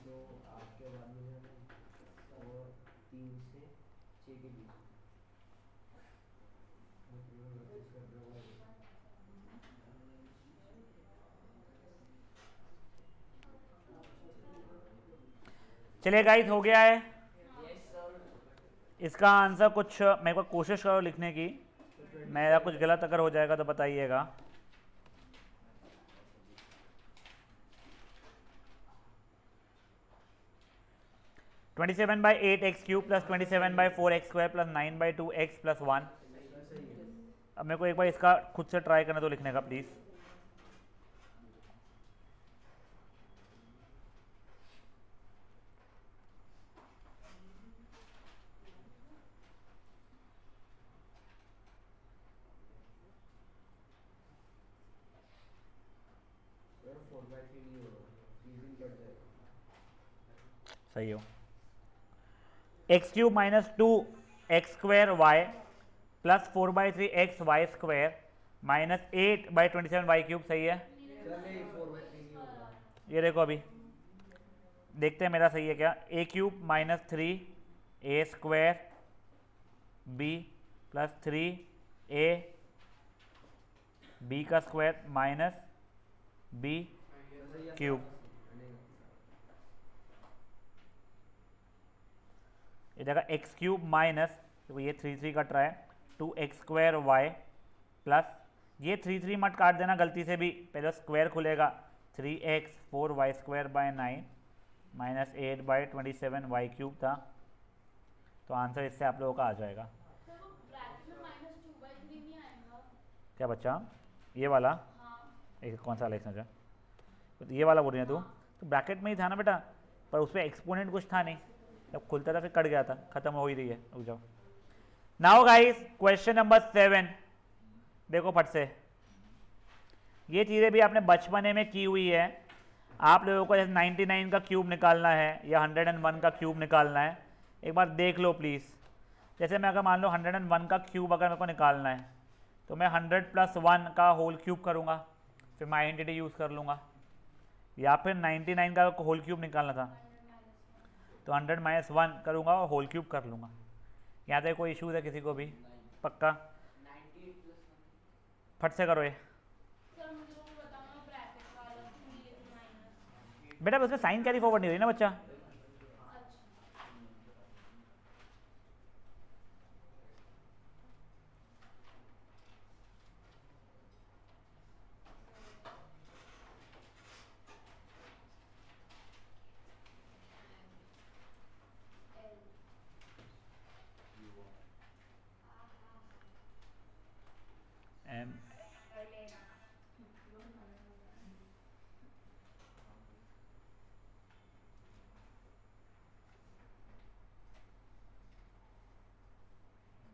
तो आपके बाद में है और 3 से 6 के बीच। चलिए गाइस हो गया है। इसका आंसर कुछ मेरे को कोशिश करो लिखने की, मेरा कुछ गलत अगर हो जाएगा तो बताइएगा। 27/8x³ plus 27/4x² plus 9/2x plus 1। अब मेरे को एक बार इसका खुद से ट्राई करना तो लिखने का प्लीज़। सर 4/3 नहीं होगा, 3 दिन कट जाएगा। सही हो। x³ minus 2x² plus 4/3x² minus 8/27y³ सही है। सर नहीं 4/3 नहीं होगा। ये देखो अभी देखते हैं मेरा सही है क्या। a³ minus 3a² b plus 3a b का स्क्वायर माइनस b³ ये जगह x³ माइनस देखो ये 3 कट रहा है 2x² प्लस ये 3 मत काट देना गलती से भी, पहले स्क्वायर खुलेगा 3x 4y²/9 माइनस 8/27y³ था। तो आंसर इससे आप लोगों का आ जाएगा। सर वो ब्रैकेट में -2/3 नहीं आएगा? क्या बच्चा ये वाला? हाँ। एक कौन सा वाला तो ये वाला बोल रही है तू? तो ब्रैकेट में ही था ना बेटा, पर उसमें एक्सपोनेंट कुछ था नहीं, जब खुलता था फिर कट गया था, खत्म हो ही रही है। रुक जाओ। नाउ गाइस क्वेश्चन नंबर 7 देखो फट से। ये चीज़ें भी आपने बचपने में की हुई है। आप लोगों को जैसे 99 का क्यूब निकालना है या 101 का क्यूब निकालना है, एक बार देख लो प्लीज़। जैसे मैं अगर मान लो 101 का क्यूब अगर मेरे को निकालना है तो मैं 100 + 1 का होल क्यूब करूँगा, फिर मैं आइडेंटिटी यूज़ कर लूँगा। या फिर 99 का होल क्यूब निकालना था तो 100 - 1 करूँगा और होल क्यूब कर लूँगा। यहाँ तक कोई इशूज़ है किसी को भी? पक्का? 98 + फट से करो ये सर मुझे वो बताना ब्रैकेट वाला माइनस। बेटा। उसमें साइन कैरी फॉरवर्ड नहीं हो रही ना बच्चा। एम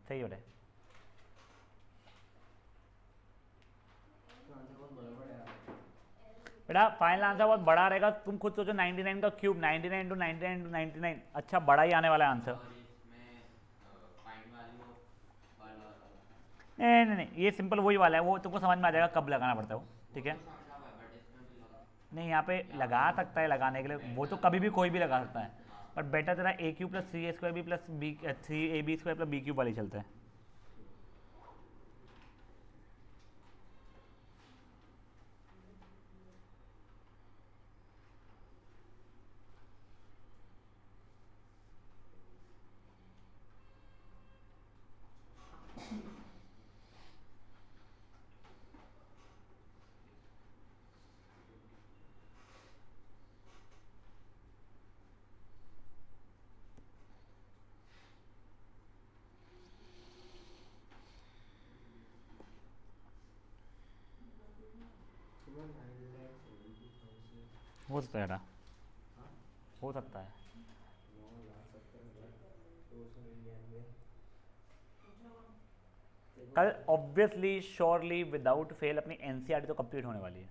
सही हो रहा है। तो आंसर बहुत बड़ा बड़ा है। बेटा फाइनल आंसर बहुत बड़ा रहेगा। तुम खुद सोचो 99 का क्यूब 99 × 99 × 99 अच्छा बड़ा ही आने वाला है आंसर। और इसमें फाइंड वैल्यू ऑफ नहीं नहीं नहीं ये सिंपल वही वाला है, वो तुमको समझ में आ जाएगा कब लगाना पड़ता है वो। ठीक है समझा हुआ है, बट इसमें भी लगा। नहीं यहाँ पे लगा सकता है लगाने के लिए, वो तो कभी भी कोई भी लगा सकता है, बट बेटर तेरा a³ + 3a² b + b 3ab² + b³ वाली चलता है। तुम्हें 9,70,000 हो सकता है बेटा, हो सकता है। 9,70,299 कल ऑब्वियसली श्योरली विदाउट फेल अपनी एनसीईआरटी तो कंप्लीट होने वाली है,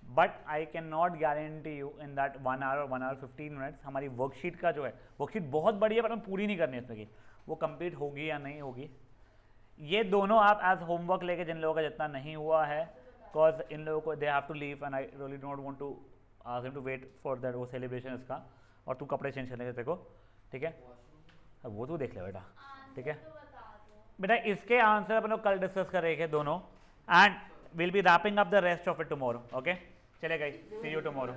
but I can not guarantee you in that 1 hour और 1 आवर 15 मिनट्स हमारी वर्कशीट का जो है, वर्कशीट बहुत बड़ी है पर हमें पूरी नहीं करनी है इसमें की, वो कंप्लीट होगी या नहीं होगी। ये दोनों आप एज होमवर्क लेके जिन लोगों का जितना नहीं हुआ है, बिकॉज इन लोगों को they have to leave and I really don't want to ask them to wait for that वो सेलिब्रेशन इसका, और तू कपड़े चेंज करने तेरे को, ठीक है वो तू देख ले बेटा, ठीक है तो बता दो। बेटा। इसके आंसर अपन लोग कल डिस्कस करेंगे दोनों, and will be wrapping up the rest of it tomorrow. Okay चले गई, सी यू टुमारो।